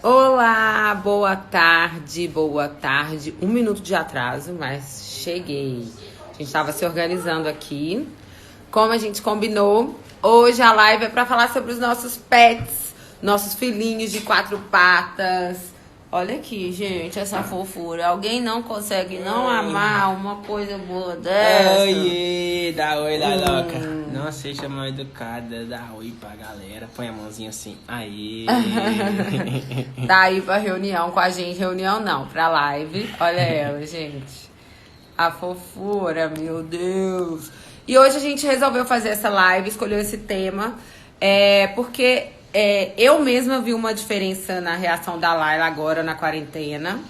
Olá, boa tarde, boa tarde. 1 minuto de atraso, mas cheguei. A gente estava se organizando aqui. Como a gente combinou, hoje a live é para falar sobre os nossos pets, nossos filhinhos de 4 patas. Olha aqui, gente, essa fofura. Alguém não consegue não amar uma coisa boa dessa? Oiê, dá oi, Laloca. Não seja mal educada, dá oi pra galera. Põe a mãozinha assim. Aí. Tá aí pra reunião com a gente. Reunião não, pra live. Olha ela, gente. A fofura, meu Deus. E hoje a gente resolveu fazer essa live, escolheu esse tema, porque eu mesma vi uma diferença na reação da Laila agora na quarentena.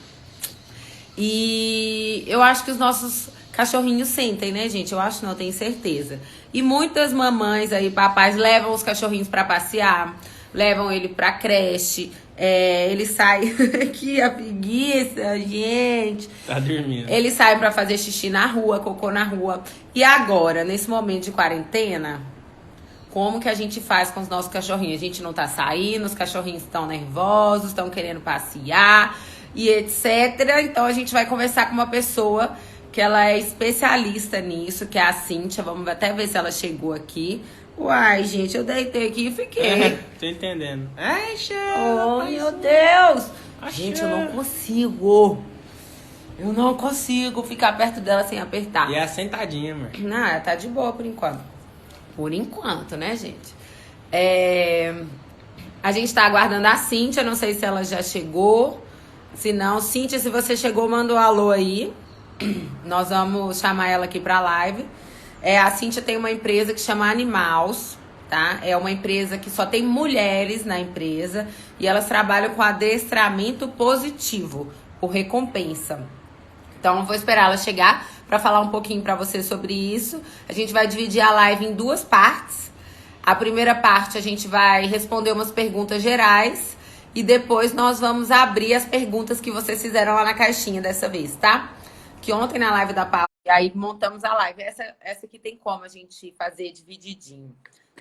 E eu acho que os nossos cachorrinhos sentem, né, gente? Eu acho, não, tenho certeza. E muitas mamães aí, papais, levam os cachorrinhos pra passear, levam ele pra creche. Ele sai aqui, a preguiça, gente. Tá dormindo. Ele sai pra fazer xixi na rua, cocô na rua. E agora, nesse momento de quarentena, como que a gente faz com os nossos cachorrinhos? A gente não tá saindo, os cachorrinhos estão nervosos, estão querendo passear e etc. Então a gente vai conversar com uma pessoa que ela é especialista nisso, que é a Cíntia. Vamos até ver se ela chegou aqui. Uai, gente, eu deitei aqui e fiquei. Tô entendendo. Ai, Oh, meu Deus! Gente, eu não consigo. Eu não consigo ficar perto dela sem apertar. E é sentadinha, amor. Não, ela tá de boa por enquanto. Por enquanto, né, gente? A gente tá aguardando a Cíntia, não sei se ela já chegou. Se não, Cíntia, se você chegou, manda um alô aí. Nós vamos chamar ela aqui pra live. A Cíntia tem uma empresa que chama Animals, tá? É uma empresa que só tem mulheres na empresa e elas trabalham com adestramento positivo, por recompensa. Então, eu vou esperar ela chegar para falar um pouquinho para você sobre isso. A gente vai dividir a live em 2 partes. A primeira parte a gente vai responder umas perguntas gerais e depois nós vamos abrir as perguntas que vocês fizeram lá na caixinha dessa vez, tá? Que ontem na live da Paula, e aí montamos a live. Essa aqui tem como a gente fazer divididinho,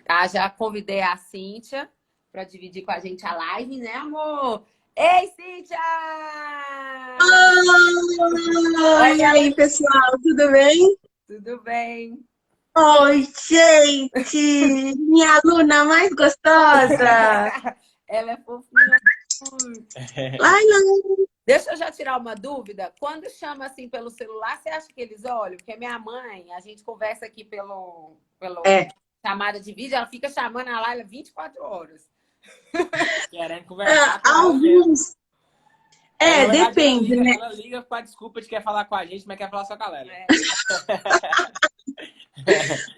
tá? Já convidei a Cíntia para dividir com a gente a live, né, amor? Ei, Cíntia! Oi, e aí, pessoal, tudo bem? Tudo bem? Oi, gente! Minha aluna mais gostosa! Ela é fofinha. Laila! Deixa eu já tirar uma dúvida. Quando chama assim pelo celular, você acha que eles olham? Porque minha mãe, a gente conversa aqui pelo chamada de vídeo, ela fica chamando a Laila 24 horas. Querendo conversar com Alguns. ela. Na verdade, Depende, né? Ela liga com a desculpa de que quer falar com a gente, mas quer falar só com a galera.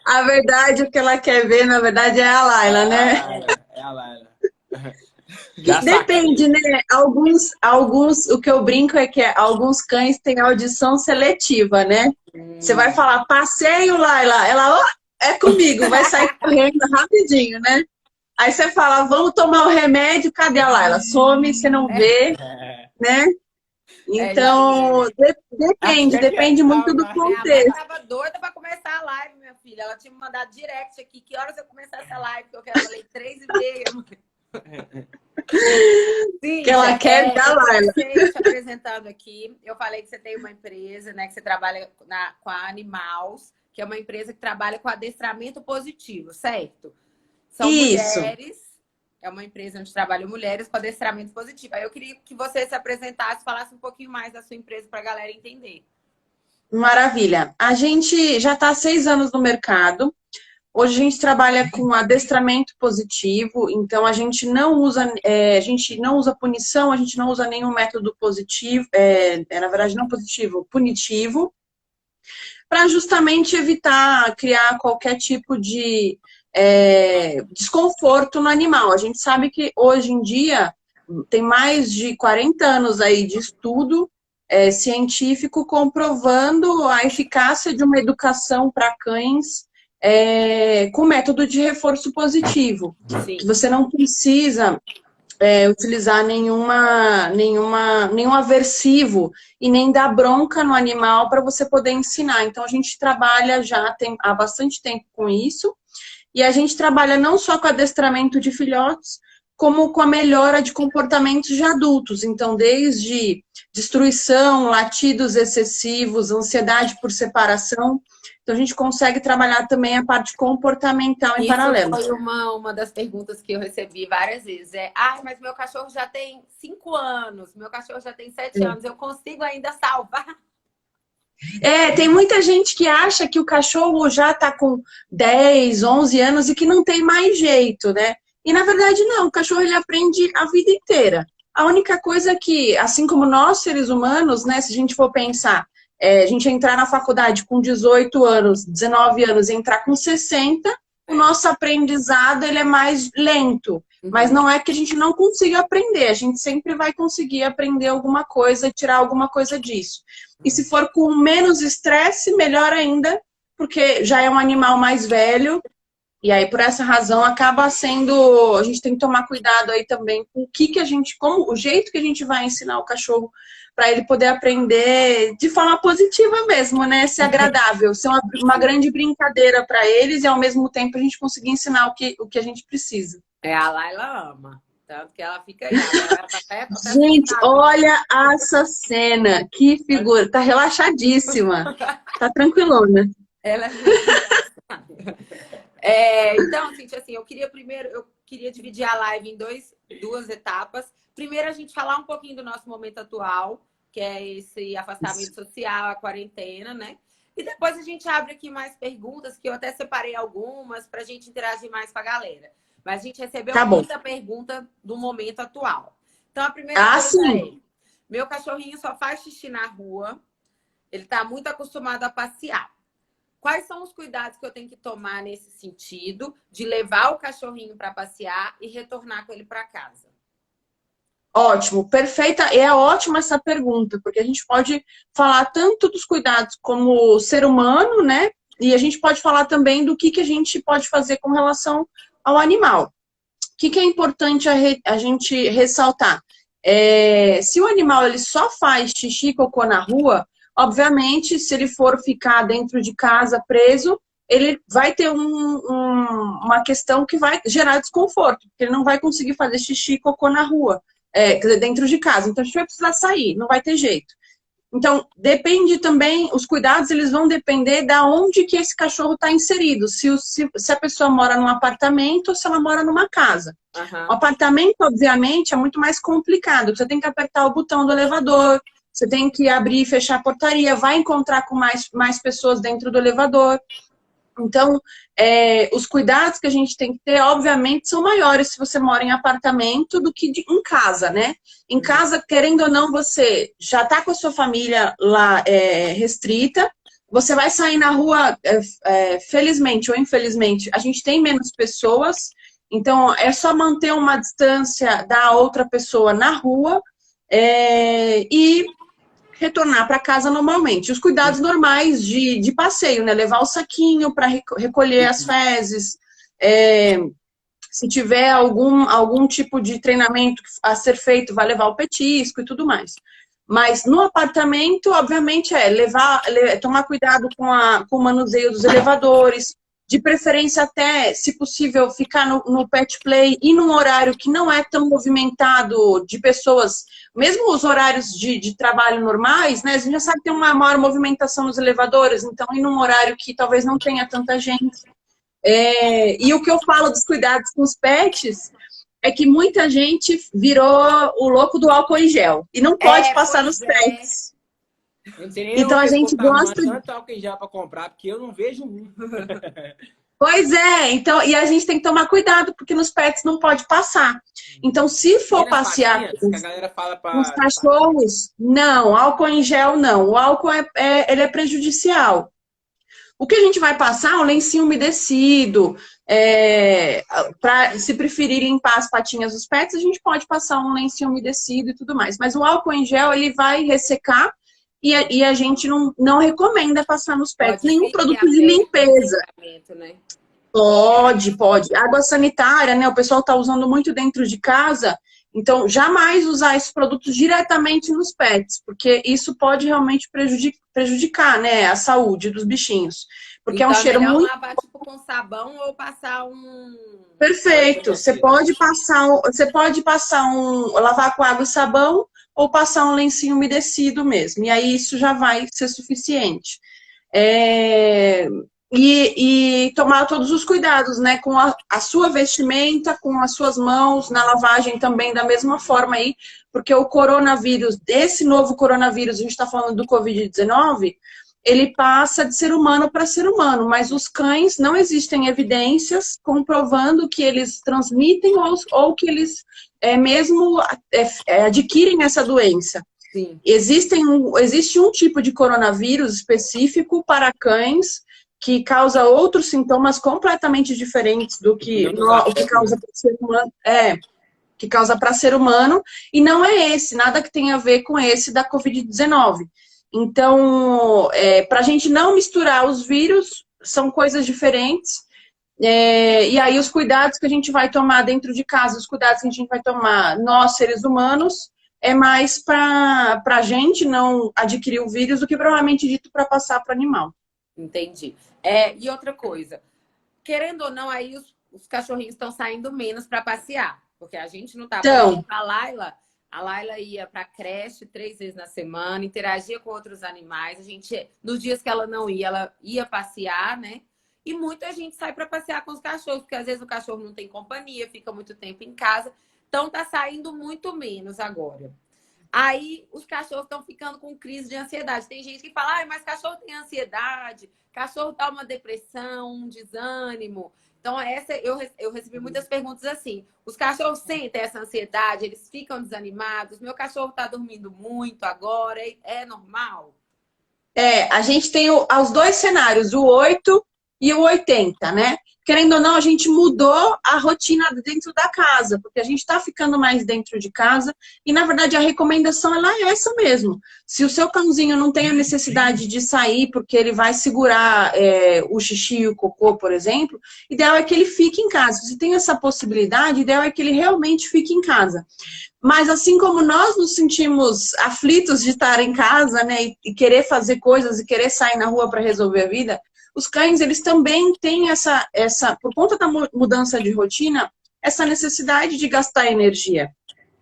A verdade, o que ela quer ver, na verdade, é a Laila, né? É a Laila. Depende, né? Alguns, o que eu brinco é que alguns cães têm audição seletiva, né? Você vai falar, passeio, Laila, ela, é comigo, vai sair correndo rapidinho, né? Aí você fala, vamos tomar o remédio, cadê a Laila? Some, você não vê, né? Então, depende muito do Minha mãe contexto. tava doida pra começar a live, minha filha. Ela tinha me mandado direct aqui. Que horas eu começar essa live? Que eu quero ler 3h30. Sim, Que ela quer dar Laila. Te apresentando aqui. Eu falei que você tem uma empresa, né? Que você trabalha com a Animals, que é uma empresa que trabalha com adestramento positivo, certo? São Isso. mulheres. É uma empresa onde trabalham mulheres com adestramento positivo. Aí eu queria que você se apresentasse, falasse um pouquinho mais da sua empresa para a galera entender. Maravilha. A gente já está há 6 anos no mercado. Hoje a gente trabalha com adestramento positivo, então a gente não usa punição, a gente não usa nenhum método positivo, na verdade não positivo, punitivo, para justamente evitar criar qualquer tipo de desconforto no animal. A gente sabe que hoje em dia tem mais de 40 anos aí de estudo científico comprovando a eficácia de uma educação para cães com método de reforço positivo. Sim. Que você não precisa utilizar nenhum aversivo e nem dar bronca no animal para você poder ensinar. Então, a gente trabalha já há bastante tempo com isso. E a gente trabalha não só com adestramento de filhotes, como com a melhora de comportamentos de adultos. Então, desde destruição, latidos excessivos, ansiedade por separação. Então, a gente consegue trabalhar também a parte comportamental em Isso paralelo. foi uma das perguntas que eu recebi várias vezes. Mas meu cachorro já tem 5 anos, meu cachorro já tem 7 anos, eu consigo ainda salvar? Tem muita gente que acha que o cachorro já está com 10, 11 anos e que não tem mais jeito, né? E na verdade não, o cachorro ele aprende a vida inteira. A única coisa é que, assim como nós seres humanos, né, se a gente for pensar, a gente entrar na faculdade com 18 anos, 19 anos, e entrar com 60, o nosso aprendizado ele é mais lento. Mas não é que a gente não consiga aprender, a gente sempre vai conseguir aprender alguma coisa, tirar alguma coisa disso. E se for com menos estresse, melhor ainda, porque já é um animal mais velho, e aí por essa razão acaba sendo, a gente tem que tomar cuidado aí também com como o jeito que a gente vai ensinar o cachorro para ele poder aprender de forma positiva mesmo, né? Ser agradável, ser uma grande brincadeira para eles e ao mesmo tempo a gente conseguir ensinar o que a gente precisa. A Laila ama. Tanto que ela fica aí. Ela tá até gente, olha essa cena. Que figura. Tá relaxadíssima. Tá tranquilona. Ela é muito engraçada. Então, Cíntia, assim, eu queria dividir a live em duas etapas. Primeiro, a gente falar um pouquinho do nosso momento atual, que é esse afastamento social, a quarentena, né? E depois a gente abre aqui mais perguntas, que eu até separei algumas para a gente interagir mais com a galera. Mas a gente recebeu muita pergunta do momento atual. Então, a primeira coisa é: meu cachorrinho só faz xixi na rua, ele está muito acostumado a passear. Quais são os cuidados que eu tenho que tomar nesse sentido de levar o cachorrinho para passear e retornar com ele para casa? Ótimo, perfeita. É ótima essa pergunta, porque a gente pode falar tanto dos cuidados como ser humano, né? E a gente pode falar também do que a gente pode fazer com relação ao animal. O que é importante a gente ressaltar? Se o animal ele só faz xixi e cocô na rua, obviamente, se ele for ficar dentro de casa preso, ele vai ter uma questão que vai gerar desconforto, porque ele não vai conseguir fazer xixi e cocô na rua, quer dizer, dentro de casa. Então, a gente vai precisar sair, não vai ter jeito. Então, depende também, os cuidados eles vão depender da onde que esse cachorro está inserido. Se a pessoa mora num apartamento ou se ela mora numa casa. Uhum. O apartamento, obviamente, é muito mais complicado. Você tem que apertar o botão do elevador, você tem que abrir e fechar a portaria, vai encontrar com mais pessoas dentro do elevador. Então, os cuidados que a gente tem que ter, obviamente, são maiores se você mora em apartamento do que em casa, né? Em casa, querendo ou não, você já está com a sua família lá restrita, você vai sair na rua, felizmente ou infelizmente, a gente tem menos pessoas, então é só manter uma distância da outra pessoa na rua e retornar para casa normalmente. Os cuidados normais de passeio, né? Levar o saquinho para recolher as fezes. Se tiver algum tipo de treinamento a ser feito, vai levar o petisco e tudo mais. Mas no apartamento, obviamente, tomar cuidado com o manuseio dos elevadores, de preferência até, se possível, ficar no pet play e num horário que não é tão movimentado de pessoas, mesmo os horários de trabalho normais, né? A gente já sabe que tem uma maior movimentação nos elevadores, então ir num horário que talvez não tenha tanta gente. E o que eu falo dos cuidados com os pets é que muita gente virou o louco do álcool em gel e não pode passar nos pets. Então a gente gosta de tanto álcool em gel para comprar, porque eu não vejo um. Pois então, e a gente tem que tomar cuidado, porque nos pets não pode passar. Então, se for passear com os cachorros, não, álcool em gel não. O álcool ele é prejudicial. O que a gente vai passar é um lencinho umedecido. Se preferir limpar as patinhas dos pets, a gente pode passar um lencinho umedecido e tudo mais. Mas o álcool em gel, ele vai ressecar e a gente não recomenda passar nos pets nenhum produto de limpeza. Né? Pode. Água sanitária, né? O pessoal está usando muito dentro de casa. Então, jamais usar esses produtos diretamente nos pets, porque isso pode realmente prejudicar, né, a saúde dos bichinhos. Porque então, é um cheiro melhor muito lavar tipo com sabão ou passar um... perfeito. Você pode passar lavar com água e sabão ou passar um lencinho umedecido mesmo. E aí isso já vai ser suficiente. É, e tomar todos os cuidados, né? Com a sua vestimenta, com as suas mãos, na lavagem também, da mesma forma aí, porque o coronavírus, esse novo coronavírus, a gente está falando do Covid-19, ele passa de ser humano para ser humano, mas os cães não existem evidências comprovando que eles transmitem ou que eles mesmo adquirem essa doença. Sim. Existe um tipo de coronavírus específico para cães que causa outros sintomas completamente diferentes do que o que causa para ser humano. Que causa para ser humano, e não é esse, nada que tenha a ver com esse da Covid-19. Então, para a gente não misturar os vírus, são coisas diferentes. E aí, os cuidados que a gente vai tomar dentro de casa, os cuidados que a gente vai tomar, nós, seres humanos, é mais para a gente não adquirir o vírus do que provavelmente dito para passar para o animal. Entendi. E outra coisa, querendo ou não, aí os cachorrinhos estão saindo menos para passear, porque a gente não tá. Então, A Laila ia para creche 3 vezes na semana, interagia com outros animais. A gente, nos dias que ela não ia, ela ia passear, né? E muita gente sai para passear com os cachorros, porque às vezes o cachorro não tem companhia, fica muito tempo em casa. Então tá saindo muito menos agora. Aí os cachorros estão ficando com crise de ansiedade. Tem gente que fala, mas cachorro tem ansiedade, cachorro dá uma depressão, um desânimo. Então, eu recebi muitas perguntas assim. Os cachorros sentem essa ansiedade, eles ficam desanimados. Meu cachorro está dormindo muito agora, é normal? a gente tem os dois cenários, o 8 e o 80, né? Querendo ou não, a gente mudou a rotina dentro da casa, porque a gente está ficando mais dentro de casa e, na verdade, a recomendação ela é essa mesmo. Se o seu cãozinho não tem a necessidade de sair porque ele vai segurar o xixi e o cocô, por exemplo, o ideal é que ele fique em casa. Se tem essa possibilidade, o ideal é que ele realmente fique em casa. Mas assim como nós nos sentimos aflitos de estar em casa, né, e querer fazer coisas e querer sair na rua para resolver a vida, os cães, eles também têm por conta da mudança de rotina, essa necessidade de gastar energia.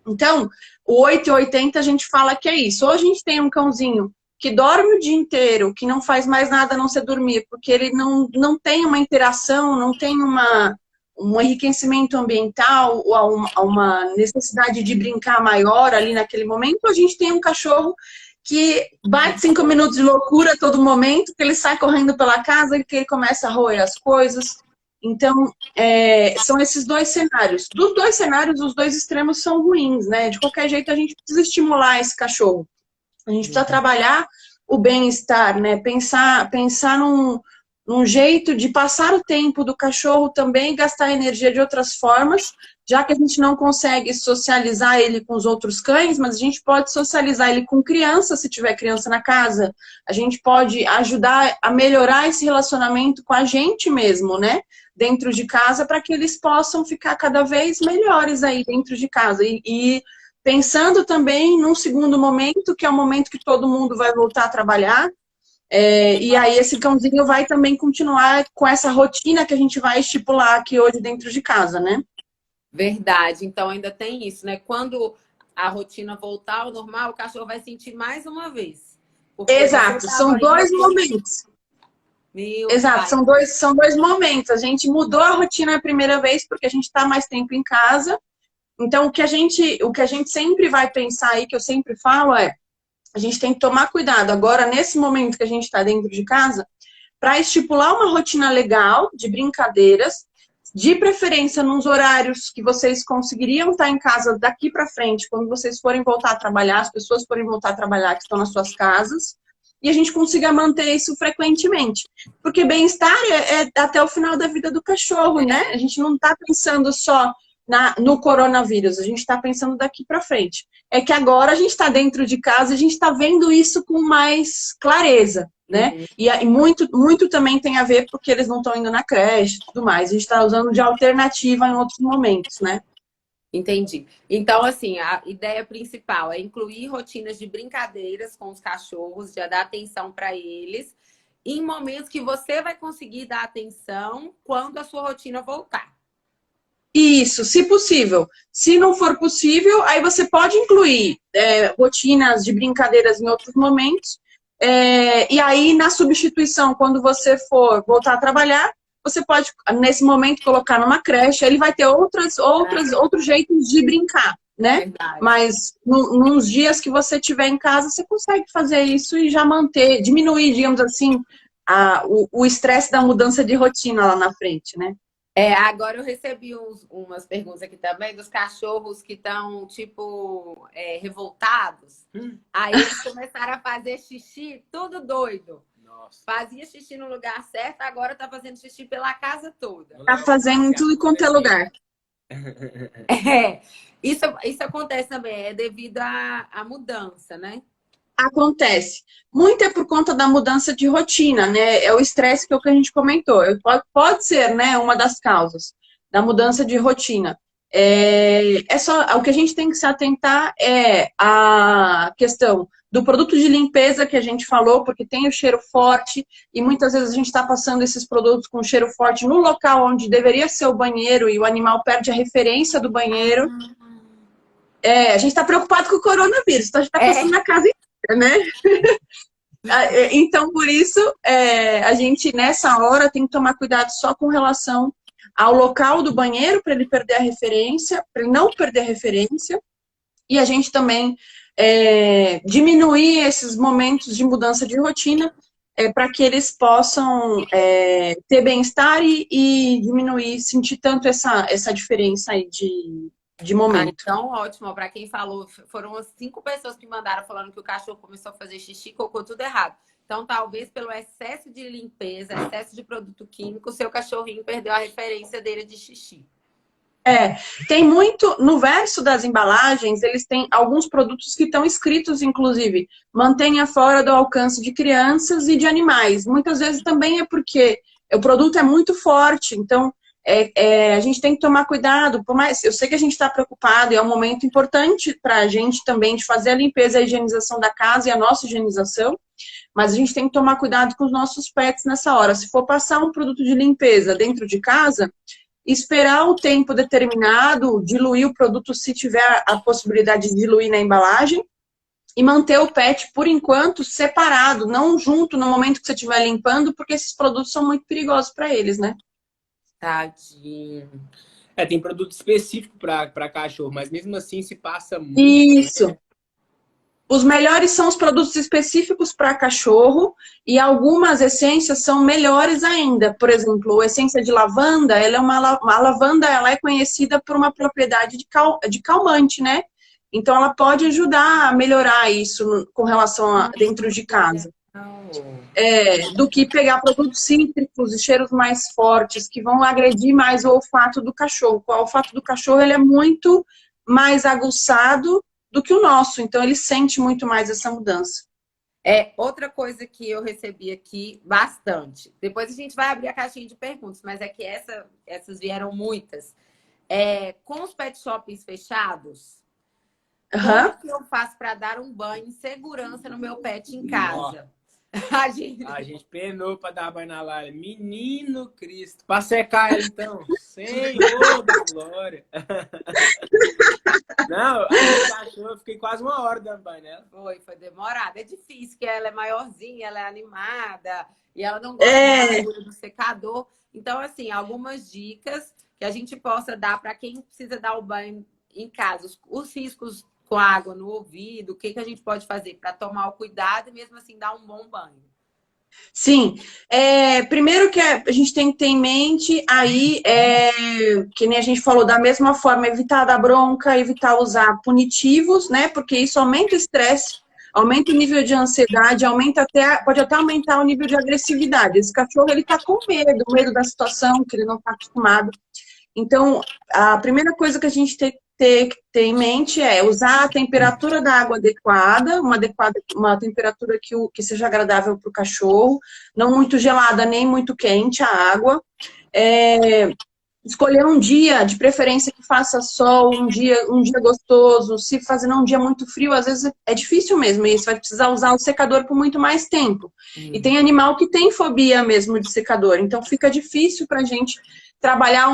Então, o 8 e 80 a gente fala que é isso. Ou a gente tem um cãozinho que dorme o dia inteiro, que não faz mais nada a não ser dormir, porque ele não tem uma interação, não tem um enriquecimento ambiental, ou uma necessidade de brincar maior ali naquele momento, ou a gente tem um cachorro que bate 5 minutos de loucura a todo momento, que ele sai correndo pela casa e que ele começa a roer as coisas. Então, são esses dois cenários. Dos dois cenários, os dois extremos são ruins, né? De qualquer jeito, a gente precisa estimular esse cachorro. A gente precisa trabalhar o bem-estar, né? Pensar num jeito de passar o tempo do cachorro também, gastar energia de outras formas, já que a gente não consegue socializar ele com os outros cães, mas a gente pode socializar ele com criança, se tiver criança na casa. A gente pode ajudar a melhorar esse relacionamento com a gente mesmo, né? Dentro de casa, para que eles possam ficar cada vez melhores aí dentro de casa. E pensando também num segundo momento, que é o momento que todo mundo vai voltar a trabalhar, e aí esse cãozinho vai também continuar com essa rotina que a gente vai estipular aqui hoje dentro de casa, né? Verdade. Então ainda tem isso, né? Quando a rotina voltar ao normal, o cachorro vai sentir mais uma vez. Exato, são dois momentos. Exato, são dois momentos. A gente mudou a rotina a primeira vez porque a gente está mais tempo em casa. Então, o que a gente sempre vai pensar aí, que eu sempre falo, a gente tem que tomar cuidado agora, nesse momento que a gente está dentro de casa, para estipular uma rotina legal de brincadeiras, de preferência nos horários que vocês conseguiriam estar em casa daqui para frente, quando vocês forem voltar a trabalhar, as pessoas forem voltar a trabalhar que estão nas suas casas, e a gente consiga manter isso frequentemente. Porque bem-estar é até o final da vida do cachorro, né? A gente não está pensando só no coronavírus, a gente está pensando daqui para frente. É que agora a gente está dentro de casa e a gente está vendo isso com mais clareza, né? Uhum. E muito também tem a ver porque eles não estão indo na creche e tudo mais. A gente está usando de alternativa em outros momentos, né? Entendi. Então, assim, a ideia principal é incluir rotinas de brincadeiras com os cachorros, de dar atenção para eles em momentos que você vai conseguir dar atenção quando a sua rotina voltar. Isso, se possível. Se não for possível, aí você pode incluir rotinas de brincadeiras em outros momentos. E aí, na substituição, quando você for voltar a trabalhar, você pode, nesse momento, colocar numa creche. Ele vai ter outros jeitos de brincar, né? Verdade. Mas nos dias que você estiver em casa, você consegue fazer isso e já manter, diminuir, digamos assim, o estresse da mudança de rotina lá na frente, né? Agora eu recebi umas perguntas aqui também dos cachorros que estão, tipo, revoltados. Aí eles começaram a fazer xixi, tudo doido. Nossa. Fazia xixi no lugar certo, agora tá fazendo xixi pela casa toda. Tá fazendo em tudo quanto é lugar. Isso acontece também, é devido à mudança, né? Acontece. Muito é por conta da mudança de rotina, né? É o estresse que é o que a gente comentou. Pode ser, né, uma das causas da mudança de rotina. O que a gente tem que se atentar é a questão do produto de limpeza que a gente falou, porque tem o cheiro forte e muitas vezes a gente está passando esses produtos com cheiro forte no local onde deveria ser o banheiro e o animal perde a referência do banheiro. A gente está preocupado com o coronavírus, então a gente está passando na casa inteira, né? Então, por isso, a gente, nessa hora, tem que tomar cuidado só com relação ao local do banheiro, para ele perder a referência, para ele não perder a referência, e a gente também diminuir esses momentos de mudança de rotina, para que eles possam ter bem-estar e diminuir, sentir tanto essa diferença aí de momento. Então, ótimo. Para quem falou, foram as 5 pessoas que mandaram falando que o cachorro começou a fazer xixi, cocô, tudo errado. Então, talvez pelo excesso de limpeza, excesso de produto químico, o seu cachorrinho perdeu a referência dele de xixi. Tem muito, no verso das embalagens, eles têm alguns produtos que estão escritos, inclusive, mantenha fora do alcance de crianças e de animais. Muitas vezes também é porque o produto é muito forte, então a gente tem que tomar cuidado, por mais, eu sei que a gente está preocupado e é um momento importante para a gente também de fazer a limpeza e a higienização da casa e a nossa higienização, mas a gente tem que tomar cuidado com os nossos pets nessa hora. Se for passar um produto de limpeza dentro de casa, esperar o tempo determinado, diluir o produto se tiver a possibilidade de diluir na embalagem e manter o pet, por enquanto, separado, não junto no momento que você estiver limpando, porque esses produtos são muito perigosos para eles, né? Tadinho. Tem produto específico para cachorro, mas mesmo assim se passa muito. Isso. Né? Os melhores são os produtos específicos para cachorro e algumas essências são melhores ainda. Por exemplo, a essência de lavanda, ela é a lavanda ela é conhecida por uma propriedade de calmante, né? Então ela pode ajudar a melhorar isso com relação a dentro de casa. Do que pegar produtos cítricos e cheiros mais fortes que vão agredir mais o olfato do cachorro. O olfato do cachorro ele é muito mais aguçado do que o nosso, então ele sente muito mais essa mudança. Outra coisa que eu recebi aqui bastante. Depois a gente vai abrir a caixinha de perguntas, mas é que essas vieram muitas. Com os pet shops fechados, como que eu faço para dar um banho em segurança no meu pet em casa? A gente penou para dar banho na Lara. Menino Cristo. Para secar ela, então. Senhor da glória. Não, eu fiquei quase 1 hora dando banho nela. Foi demorado. É difícil, que ela é maiorzinha, ela é animada e ela não gosta do secador. Então, assim, algumas dicas que a gente possa dar para quem precisa dar o banho em casa. Os riscos com água no ouvido, o que a gente pode fazer para tomar o cuidado e mesmo assim dar um bom banho? Sim, primeiro que a gente tem que ter em mente aí, que nem a gente falou, da mesma forma, evitar dar bronca, evitar usar punitivos, né? Porque isso aumenta o estresse, aumenta o nível de ansiedade, pode até aumentar o nível de agressividade. Esse cachorro, ele tá com medo da situação, que ele não tá acostumado. Então, a primeira coisa que a gente tem que ter em mente é usar a temperatura da água adequada, uma temperatura que seja agradável para o cachorro, não muito gelada nem muito quente a água. Escolher um dia, de preferência que faça sol, um dia gostoso. Se fazer num dia muito frio, às vezes é difícil mesmo. E você vai precisar usar o secador por muito mais tempo. E tem animal que tem fobia mesmo de secador. Então fica difícil pra gente trabalhar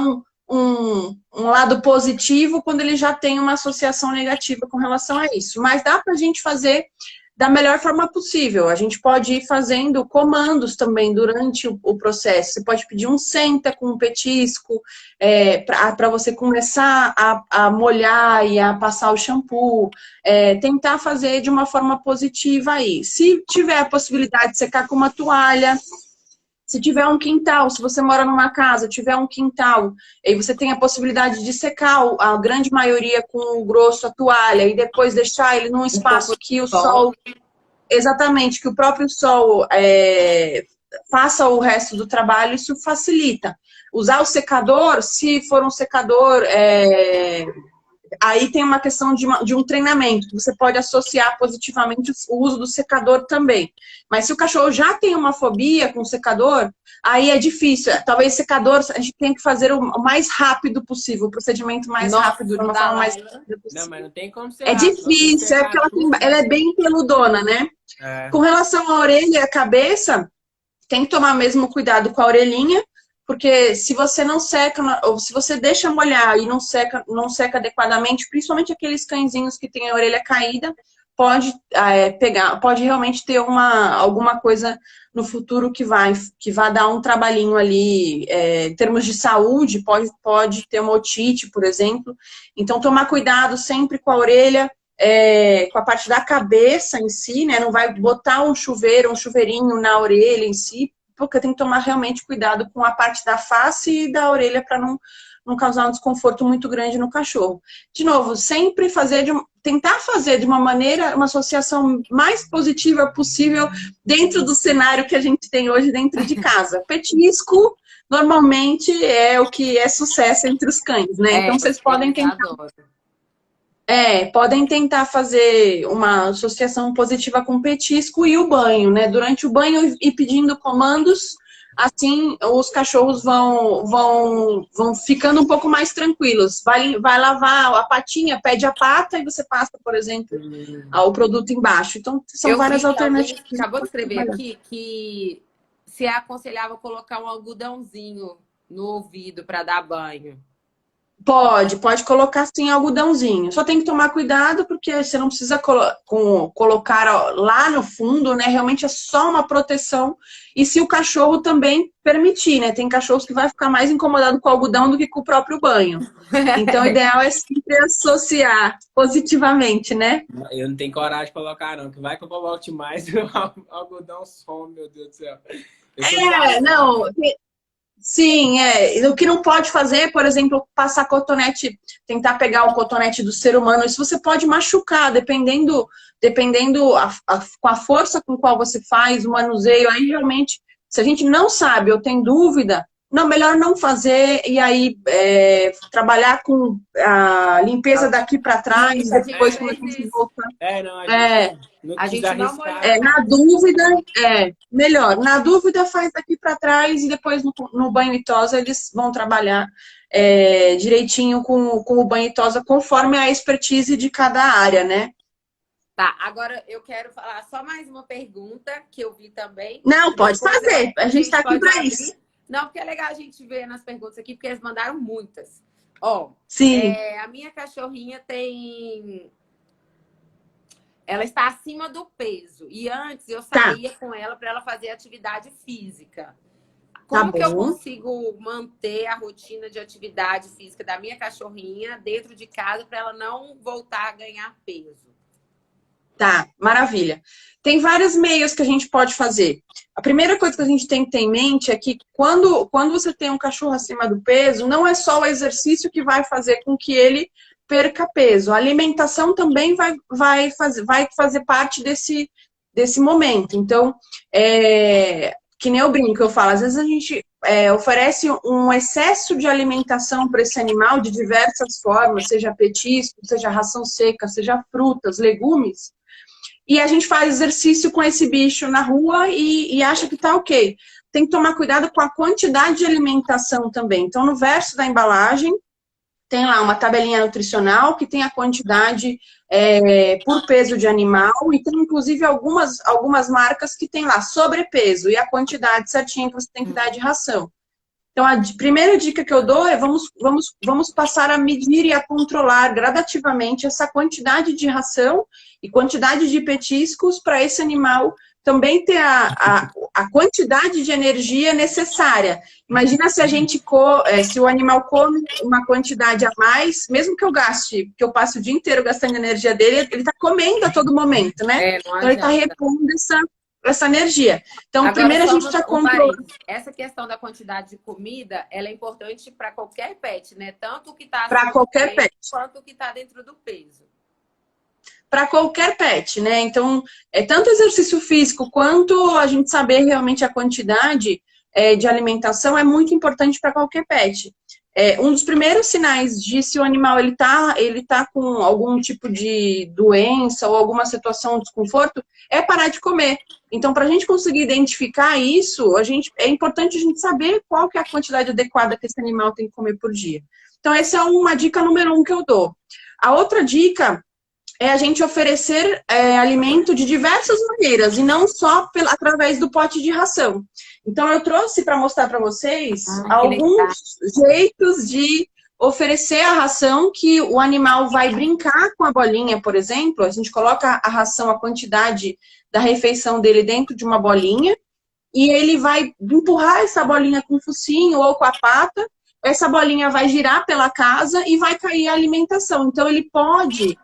um lado positivo quando ele já tem uma associação negativa com relação a isso. Mas dá pra gente fazer da melhor forma possível. A gente pode ir fazendo comandos também durante o processo. Você pode pedir um senta com um petisco, para você começar a molhar e a passar o shampoo. Tentar fazer de uma forma positiva aí. Se tiver a possibilidade de secar com uma toalha, se tiver um quintal, se você mora numa casa, tiver um quintal, aí você tem a possibilidade de secar a grande maioria com o grosso, a toalha, e depois deixar ele num espaço que o sol... Exatamente, que o próprio sol faça o resto do trabalho, isso facilita. Usar o secador, se for um secador... Aí tem uma questão de um treinamento. Você pode associar positivamente o uso do secador também. Mas se o cachorro já tem uma fobia com o secador, aí é difícil. Talvez secador a gente tem que fazer o mais rápido possível, o procedimento mais rápido, de uma forma mais rápida possível. Não, mas não tem como ser É rápido, difícil, é porque ela é bem peludona, né? Com relação à orelha e à cabeça, tem que tomar mesmo cuidado com a orelhinha, porque se você não seca, ou se você deixa molhar e não seca adequadamente, principalmente aqueles cãezinhos que têm a orelha caída, pode pode realmente ter alguma coisa no futuro que vai dar um trabalhinho ali, em termos de saúde, pode ter uma otite, por exemplo. Então, tomar cuidado sempre com a orelha, com a parte da cabeça em si, né? Não vai botar um chuveirinho na orelha em si, porque tem que tomar realmente cuidado com a parte da face e da orelha para não causar um desconforto muito grande no cachorro. De novo, sempre tentar fazer de uma maneira, uma associação mais positiva possível dentro do cenário que a gente tem hoje dentro de casa. Petisco, normalmente, é o que é sucesso entre os cães, né? Então, vocês podem tentar... podem tentar fazer uma associação positiva com o petisco e o banho, né? Durante o banho ir pedindo comandos, assim os cachorros vão ficando um pouco mais tranquilos. Vai lavar a patinha, pede a pata e você passa, por exemplo, o produto embaixo. Então, são várias alternativas. Acabou de escrever aqui que se é aconselhável colocar um algodãozinho no ouvido para dar banho. Pode colocar sim algodãozinho. Só tem que tomar cuidado porque você não precisa colocar lá no fundo, né? Realmente é só uma proteção. E se o cachorro também permitir, né? Tem cachorros que vai ficar mais incomodado com o algodão do que com o próprio banho. Então o ideal é sempre associar positivamente, né? Eu não tenho coragem de colocar não, que vai que eu coloque mais o algodão some, meu Deus do céu. Não... Sim, o que não pode fazer, por exemplo, passar cotonete, tentar pegar o cotonete do ser humano, isso você pode machucar, dependendo com a força com qual você faz o manuseio, aí realmente, se a gente não sabe ou tem dúvida, melhor não fazer e aí trabalhar com a limpeza daqui para trás, depois quando a gente voltar. A gente não na dúvida, melhor. Na dúvida, faz daqui para trás e depois no banho e tosa eles vão trabalhar direitinho com o banho e tosa conforme a expertise de cada área, né? Tá, agora eu quero falar só mais uma pergunta que eu vi também. Não, pode fazer. A gente está aqui para isso. Não, porque é legal a gente ver nas perguntas aqui, porque eles mandaram muitas. Sim. A minha cachorrinha ela está acima do peso. E antes eu saía com ela para ela fazer atividade física. Como que eu consigo manter a rotina de atividade física da minha cachorrinha dentro de casa para ela não voltar a ganhar peso? Tá, maravilha. Tem vários meios que a gente pode fazer. A primeira coisa que a gente tem que ter em mente é que quando você tem um cachorro acima do peso, não é só o exercício que vai fazer com que ele perca peso. A alimentação também vai fazer parte desse momento. Então, que nem eu brinco, eu falo, às vezes a gente oferece um excesso de alimentação para esse animal de diversas formas, seja petisco, seja ração seca, seja frutas, legumes. e a gente faz exercício com esse bicho na rua e acha que tá ok. Tem que tomar cuidado com a quantidade de alimentação também. Então, no verso da embalagem, tem lá uma tabelinha nutricional que tem a quantidade por peso de animal, e tem inclusive algumas marcas que tem lá sobrepeso e a quantidade certinha que você tem que dar de ração. Então, a primeira dica que eu dou é vamos passar a medir e a controlar gradativamente essa quantidade de ração e quantidade de petiscos para esse animal também ter a quantidade de energia necessária. Imagina se se o animal come uma quantidade a mais, mesmo que que eu passe o dia inteiro gastando energia dele, ele está comendo a todo momento, né? Então ele está repondo essa energia. Então, agora, primeiro a gente está controlando. Essa questão da quantidade de comida, ela é importante para qualquer pet, né? Tanto o que está para qualquer pet, quanto o que está dentro do peso. Para qualquer pet, né? Então, tanto exercício físico quanto a gente saber realmente a quantidade de alimentação é muito importante para qualquer pet. Um dos primeiros sinais de se o animal ele tá com algum tipo de doença ou alguma situação de desconforto é parar de comer. Então, para a gente conseguir identificar isso, é importante a gente saber qual que é a quantidade adequada que esse animal tem que comer por dia. Então, essa é uma dica número 1 que eu dou. A outra dica é a gente oferecer alimento de diversas maneiras e não só através do pote de ração. Então, eu trouxe para mostrar para vocês alguns jeitos de oferecer a ração que o animal vai brincar com a bolinha, por exemplo. A gente coloca a ração, a quantidade da refeição dele dentro de uma bolinha e ele vai empurrar essa bolinha com o focinho ou com a pata. Essa bolinha vai girar pela casa e vai cair a alimentação. Então, ele pode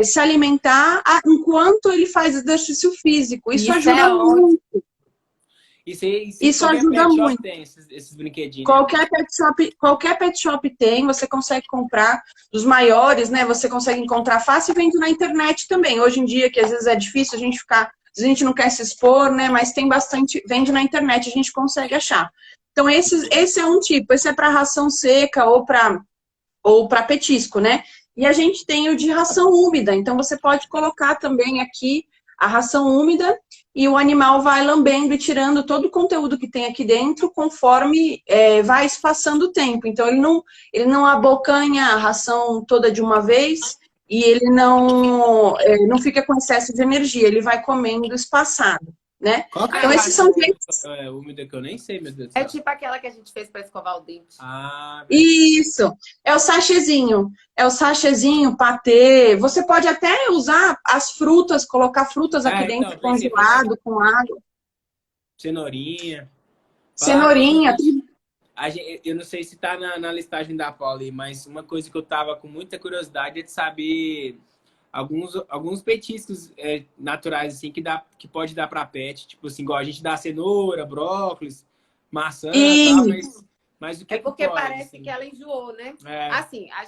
se alimentar enquanto ele faz exercício físico. Isso ajuda muito. Isso ajuda muito. Tem esses brinquedinhos. Qualquer pet shop tem, você consegue comprar. Os maiores, né? Você consegue encontrar fácil e vende na internet também. Hoje em dia, que às vezes é difícil a gente não quer se expor, né? Mas tem bastante, vende na internet, a gente consegue achar. Então, esse é um tipo. Esse é para ração seca ou para petisco, né? E a gente tem o de ração úmida. Então, você pode colocar também aqui a ração úmida e o animal vai lambendo e tirando todo o conteúdo que tem aqui dentro conforme vai espaçando o tempo. Então, ele não abocanha a ração toda de uma vez e ele não fica com excesso de energia. Ele vai comendo espaçado, né? Então, esses são jeitos... úmida que eu nem sei, meu Deus do céu. É tipo aquela que a gente fez para escovar o dente. Isso. É o sachêzinho. Patê. Você pode até usar as frutas, colocar frutas aqui dentro congelado, com água. Cenourinha. Eu não sei se tá na listagem da Pauli, mas uma coisa que eu tava com muita curiosidade é de saber alguns petiscos naturais assim que pode dar para pet, tipo assim, igual a gente dá cenoura, brócolis, maçã, tal, mas o que porque pode, parece assim? que ela enjoou, né? Assim, a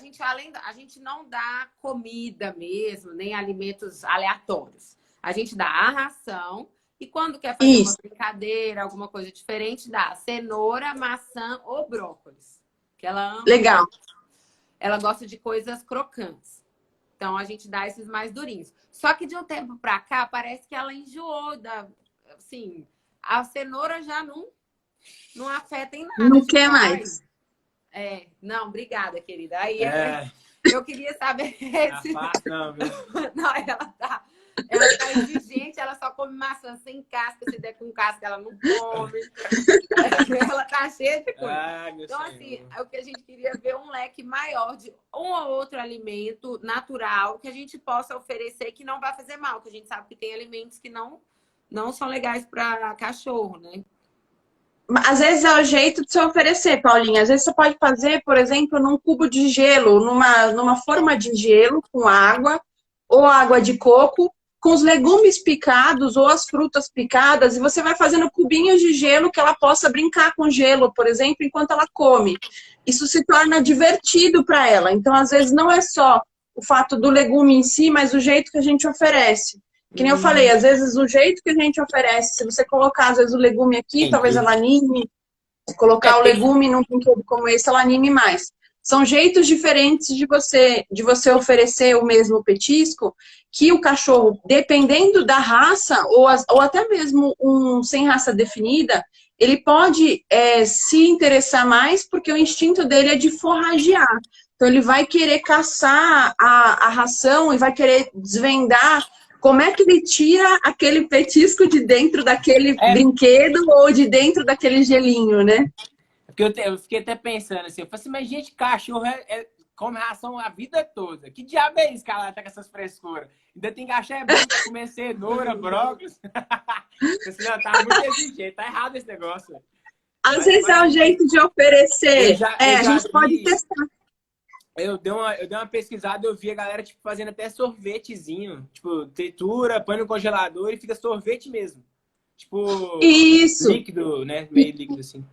gente não dá comida mesmo, nem alimentos aleatórios. A gente dá a ração e quando quer fazer uma brincadeira, alguma coisa diferente, dá cenoura, maçã ou brócolis. Que ela ama. Legal. Ela gosta de coisas crocantes. Então, a gente dá esses mais durinhos. Só que de um tempo pra cá, parece que ela enjoou assim, a cenoura já não afeta em nada. Não quer mais. Não, obrigada, querida. Aí eu queria saber Não, ela tá exigente, ela só come maçã sem casca. Se der com casca, ela não come. Ela tá cheia de coisa. Então, assim, o que a gente queria ver um leque maior de um ou outro alimento natural que a gente possa oferecer que não vai fazer mal. Que a gente sabe que tem alimentos que não são legais para cachorro, né? Às vezes é o jeito de se oferecer, Paulinha. Às vezes você pode fazer, por exemplo, num cubo de gelo, numa forma de gelo com água ou água de coco, com os legumes picados ou as frutas picadas, e você vai fazendo cubinhos de gelo que ela possa brincar com gelo, por exemplo, enquanto ela come. Isso se torna divertido para ela. Então, às vezes, não é só o fato do legume em si, mas o jeito que a gente oferece. Que nem eu falei, às vezes o jeito que a gente oferece, se você colocar, às vezes, o legume aqui, talvez ela anime. Se colocar o legume num brinquedo como esse, ela anime mais. São jeitos diferentes de você oferecer o mesmo petisco, que o cachorro, dependendo da raça, ou até mesmo um sem raça definida, ele pode se interessar mais porque o instinto dele é de forragear. Então, ele vai querer caçar a ração e vai querer desvendar como é que ele tira aquele petisco de dentro daquele É, brinquedo ou de dentro daquele gelinho, né? porque eu fiquei até pensando assim, eu falei assim, mas gente, cachorro come ração a vida toda. Que diabo é isso que ela tá com essas frescuras? Ainda tem que achar é bom pra comer cenoura, brócolis. Assim, não, tá muito desse jeito, tá errado esse negócio. Às vezes é Mas um jeito de oferecer. eu A já gente pode vi, testar. eu dei uma pesquisada, eu vi a galera tipo, fazendo até sorvetezinho. Tipo, tritura, põe no congelador e fica sorvete mesmo. Tipo, Isso. líquido, né? Meio líquido assim.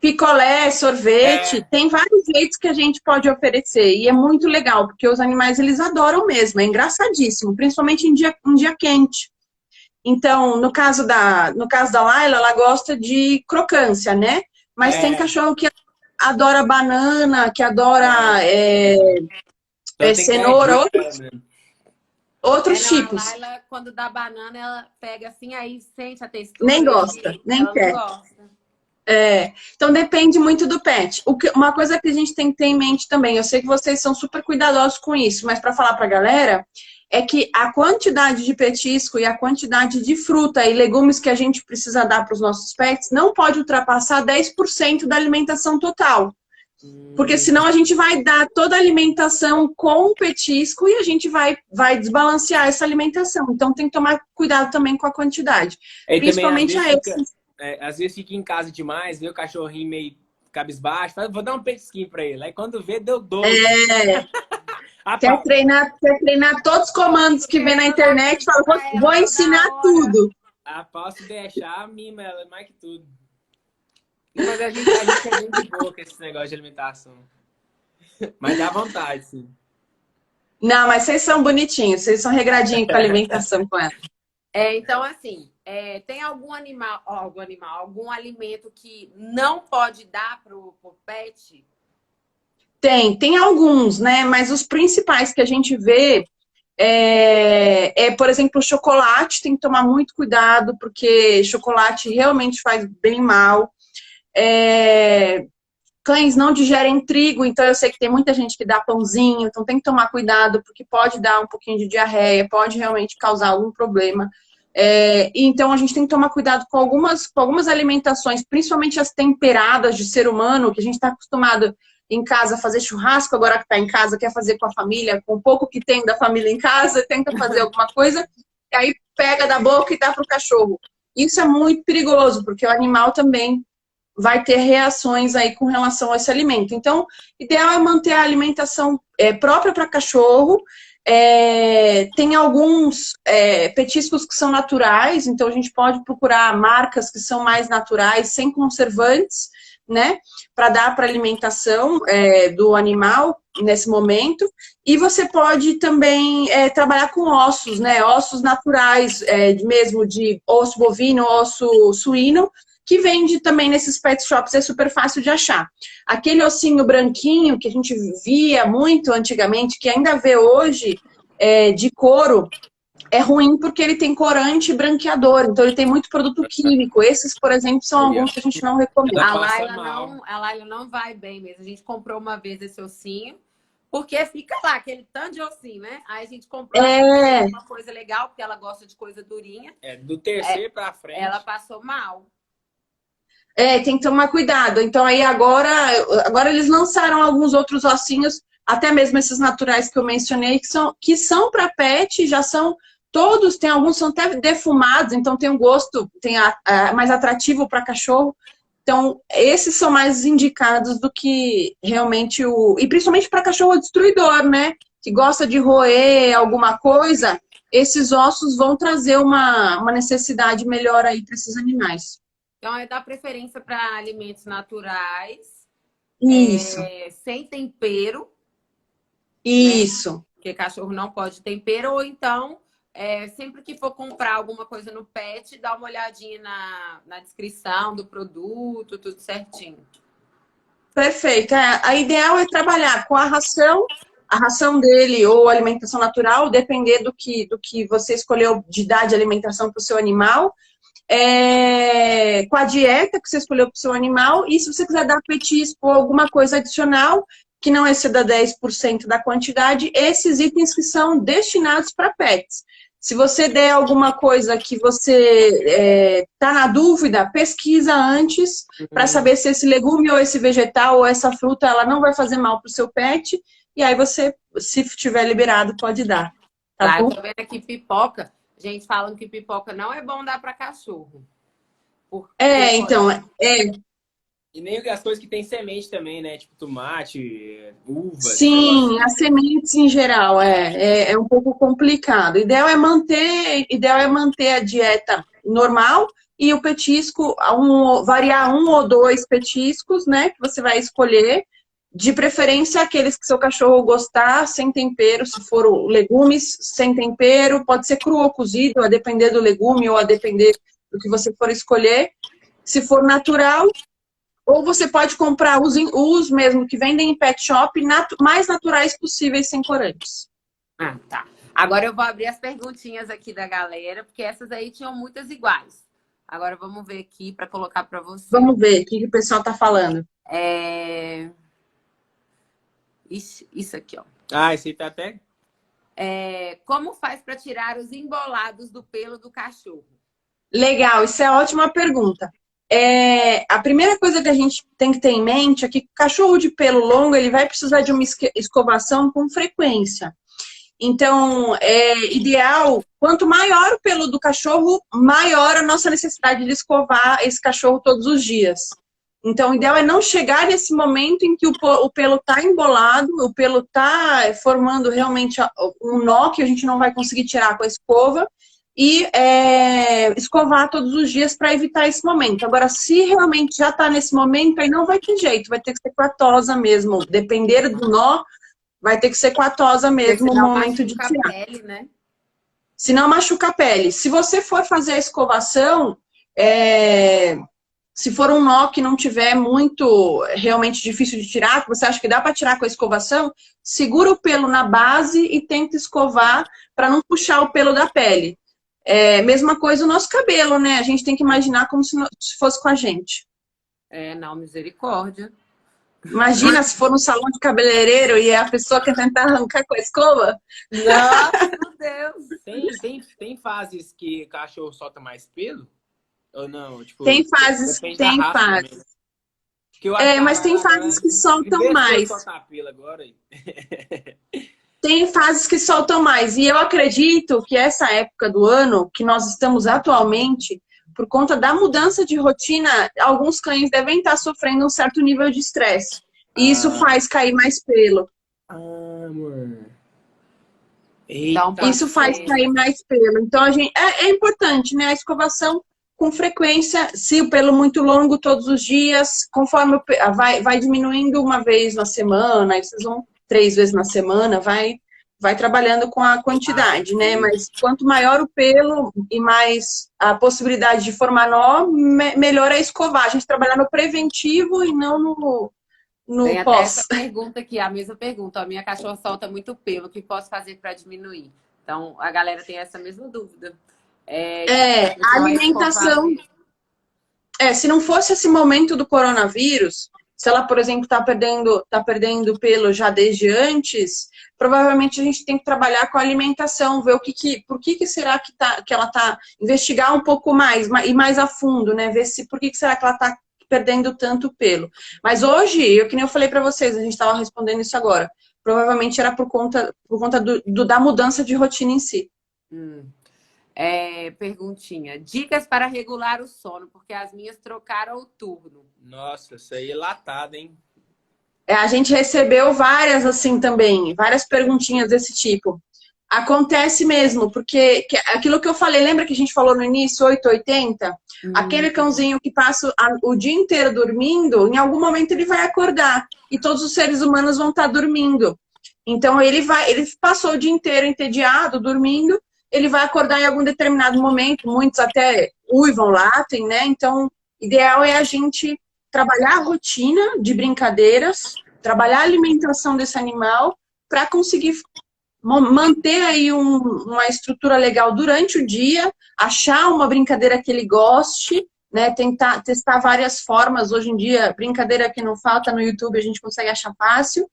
Picolé, sorvete, É, tem vários jeitos que a gente pode oferecer. E é muito legal, porque os animais, eles adoram mesmo. É engraçadíssimo, principalmente em dia quente. Então, no caso da Laila, ela gosta de crocância, né? Mas tem é, cachorro que adora banana, que adora então tem que dar cenoura, dica pra ela mesmo. outros Não, a tipos. Laila, quando dá banana, ela pega assim, aí sente a Nem textura gosta, e nem ela não quer. gosta. Então depende muito do pet. Uma coisa que a gente tem que ter em mente também, eu sei que vocês são super cuidadosos com isso, mas para falar para a galera, é que a quantidade de petisco e a quantidade de fruta e legumes que a gente precisa dar para os nossos pets não pode ultrapassar 10% da alimentação total. Porque Hum, senão a gente vai dar toda a alimentação com o petisco e a gente vai desbalancear essa alimentação. Então tem que tomar cuidado também com a quantidade. aí também Principalmente a esses. às vezes fica em casa demais, vê o cachorrinho meio cabisbaixo, fala, vou dar um petisquinho pra ele. Aí quando vê, deu 12. Ah, Quer pá, treinar todos os comandos que vê na Querendo dar internet, comida fala, vou, pra ela vou toda ensinar hora. tudo. a pau se deixar, mima ela mais que tudo. Não, mas a gente é bem de boa com esse negócio de alimentação. Mas dá vontade, sim. Não, mas vocês são bonitinhos, vocês são regradinhos com a alimentação com ela. Então, assim, tem algum alimento que não pode dar pro pet? Tem alguns, né? Mas os principais que a gente vê por exemplo, o chocolate, tem que tomar muito cuidado, porque chocolate realmente faz bem mal. É, Cães não digerem trigo, então eu sei que tem muita gente que dá pãozinho, então tem que tomar cuidado, porque pode dar um pouquinho de diarreia, pode realmente causar algum problema. Então a gente tem que tomar cuidado com algumas alimentações, principalmente as temperadas de ser humano, que a gente está acostumado em casa a fazer churrasco, agora que está em casa, quer fazer com a família, com o pouco que tem da família em casa, tenta fazer alguma coisa, e aí pega da boca e dá para o cachorro. Isso é muito perigoso, porque o animal também vai ter reações aí com relação a esse alimento. Então, o ideal é manter a alimentação própria para cachorro. Tem alguns petiscos que são naturais, então a gente pode procurar marcas que são mais naturais, sem conservantes, né? Para dar para alimentação do animal nesse momento. E você pode também trabalhar com ossos, né? Ossos naturais, mesmo de osso bovino, osso suíno, que vende também nesses pet shops, é super fácil de achar. Aquele ossinho branquinho que a gente via muito antigamente, que ainda vê hoje, de couro, é ruim porque ele tem corante e branqueador, então ele tem muito produto químico. Esses, por exemplo, são Aí, ó. alguns que a gente não recomenda. Ela A passa Laila mal. não, a Laila não vai bem mesmo. A gente comprou uma vez esse ossinho, porque fica lá, aquele tanto de ossinho, né? Aí a gente comprou, achando que seria uma coisa legal, porque ela gosta de coisa durinha. Do terceiro pra Ela frente. passou mal. Tem que tomar cuidado. Então aí agora eles lançaram alguns outros ossinhos, até mesmo esses naturais que eu mencionei, que são para pet, já são todos, tem alguns são até defumados, então tem um gosto mais atrativo para cachorro. Então, esses são mais indicados do que realmente e principalmente para cachorro destruidor, né? Que gosta de roer alguma coisa, esses ossos vão trazer uma necessidade melhor aí para esses animais. Então, é dar preferência para alimentos naturais, Isso, sem tempero, né? isso. Porque cachorro não pode tempero, ou então, sempre que for comprar alguma coisa no pet, dá uma olhadinha na descrição do produto, tudo certinho. Perfeito. A ideal é trabalhar com a ração dele ou alimentação natural, depender do que você escolheu de dar de alimentação para o seu animal, com a dieta que você escolheu para o seu animal, e se você quiser dar petisco ou alguma coisa adicional, que não exceda 10% da quantidade, esses itens que são destinados para pets. Se você der alguma coisa que você está na dúvida, pesquisa antes para saber se esse legume ou esse vegetal ou essa fruta ela não vai fazer mal para o seu pet. E aí você, se tiver liberado, pode dar. Tá bom? Eu tô vendo aqui pipoca. Gente falando que pipoca não é bom dar para cachorro. Então, E nem as coisas que tem semente também, né? Tipo tomate, uva. Sim, as sementes em geral é um pouco complicado. O ideal é manter a dieta normal e o petisco, variar 1 ou 2 petiscos, né? Que você vai escolher. De preferência, aqueles que seu cachorro gostar, sem tempero, se for legumes, sem tempero. Pode ser cru ou cozido, a depender do legume ou a depender do que você for escolher. Se for natural, ou você pode comprar os mesmo que vendem em pet shop, mais naturais possíveis, sem corantes. Ah, tá. Agora eu vou abrir as perguntinhas aqui da galera, porque essas aí tinham muitas iguais. Agora vamos ver aqui para colocar para você. Vamos ver o que o pessoal tá falando. Isso aqui, ó. Esse aí tá até... Como faz para tirar os embolados do pelo do cachorro? Legal, isso é ótima pergunta. A primeira coisa que a gente tem que ter em mente é que o cachorro de pelo longo ele vai precisar de uma escovação com frequência. Então, é ideal, quanto maior o pelo do cachorro, maior a nossa necessidade de escovar esse cachorro todos os dias. Então, o ideal é não chegar nesse momento em que o pelo está embolado, o pelo está formando realmente um nó que a gente não vai conseguir tirar com a escova, e escovar todos os dias para evitar esse momento. Agora, se realmente já está nesse momento, aí não vai ter jeito, vai ter que ser com a tosa mesmo. Depender do nó, vai ter que ser com a tosa mesmo no momento de tirar. A pele, né? Se não machuca a pele. Se você for fazer a escovação, se for um nó que não tiver muito realmente difícil de tirar, que você acha que dá para tirar com a escovação, segura o pelo na base e tenta escovar para não puxar o pelo da pele. Mesma coisa o nosso cabelo, né? A gente tem que imaginar como se fosse com a gente. Não, misericórdia. Imagina se for no salão de cabeleireiro e a pessoa quer tentar arrancar com a escova. Nossa, meu Deus. Tem fases que o cachorro solta mais pelo? Ou não? Tipo, tem fases. Mas tem fases que soltam mais. Pelo agora. Tem fases que soltam mais. E eu acredito que essa época do ano que nós estamos atualmente, por conta da mudança de rotina, alguns cães devem estar sofrendo um certo nível de estresse. E isso faz cair mais pelo. Amor. Então, isso faz cair mais pelo. Então, é importante, né? A escovação com frequência, se o pelo muito longo todos os dias, conforme vai diminuindo uma vez na semana, aí vocês vão 3 vezes na semana, vai trabalhando com a quantidade, né? Mas quanto maior o pelo e mais a possibilidade de formar nó, melhor é escovar. A gente trabalhar no preventivo e não no Tem pós. até essa pergunta aqui, a mesma pergunta. A minha cachorra solta muito pelo, o que posso fazer para diminuir? Então, a galera tem essa mesma dúvida. A alimentação... se não fosse esse momento do coronavírus... Se ela, por exemplo, tá perdendo pelo já desde antes, provavelmente a gente tem que trabalhar com a alimentação, ver por que será que ela tá, investigar um pouco mais e mais a fundo, né? Ver por que será que ela tá perdendo tanto pelo. Mas hoje, que nem eu falei para vocês, a gente estava respondendo isso agora, provavelmente era por conta da mudança de rotina em si. Perguntinha. Dicas para regular o sono, porque as minhas trocaram o turno. Nossa, isso aí é latado, hein? A gente recebeu várias assim também, várias perguntinhas desse tipo. Acontece mesmo, porque aquilo que eu falei, lembra que a gente falou no início, 880? Aquele cãozinho que passa o dia inteiro dormindo, em algum momento ele vai acordar. E todos os seres humanos vão estar dormindo. Então ele passou o dia inteiro entediado, dormindo, ele vai acordar em algum determinado momento, muitos até uivam, latem, né? Então, ideal é a gente trabalhar a rotina de brincadeiras, trabalhar a alimentação desse animal para conseguir manter aí uma estrutura legal durante o dia, achar uma brincadeira que ele goste, né? Tentar testar várias formas. Hoje em dia, brincadeira que não falta no YouTube, a gente consegue achar fácil.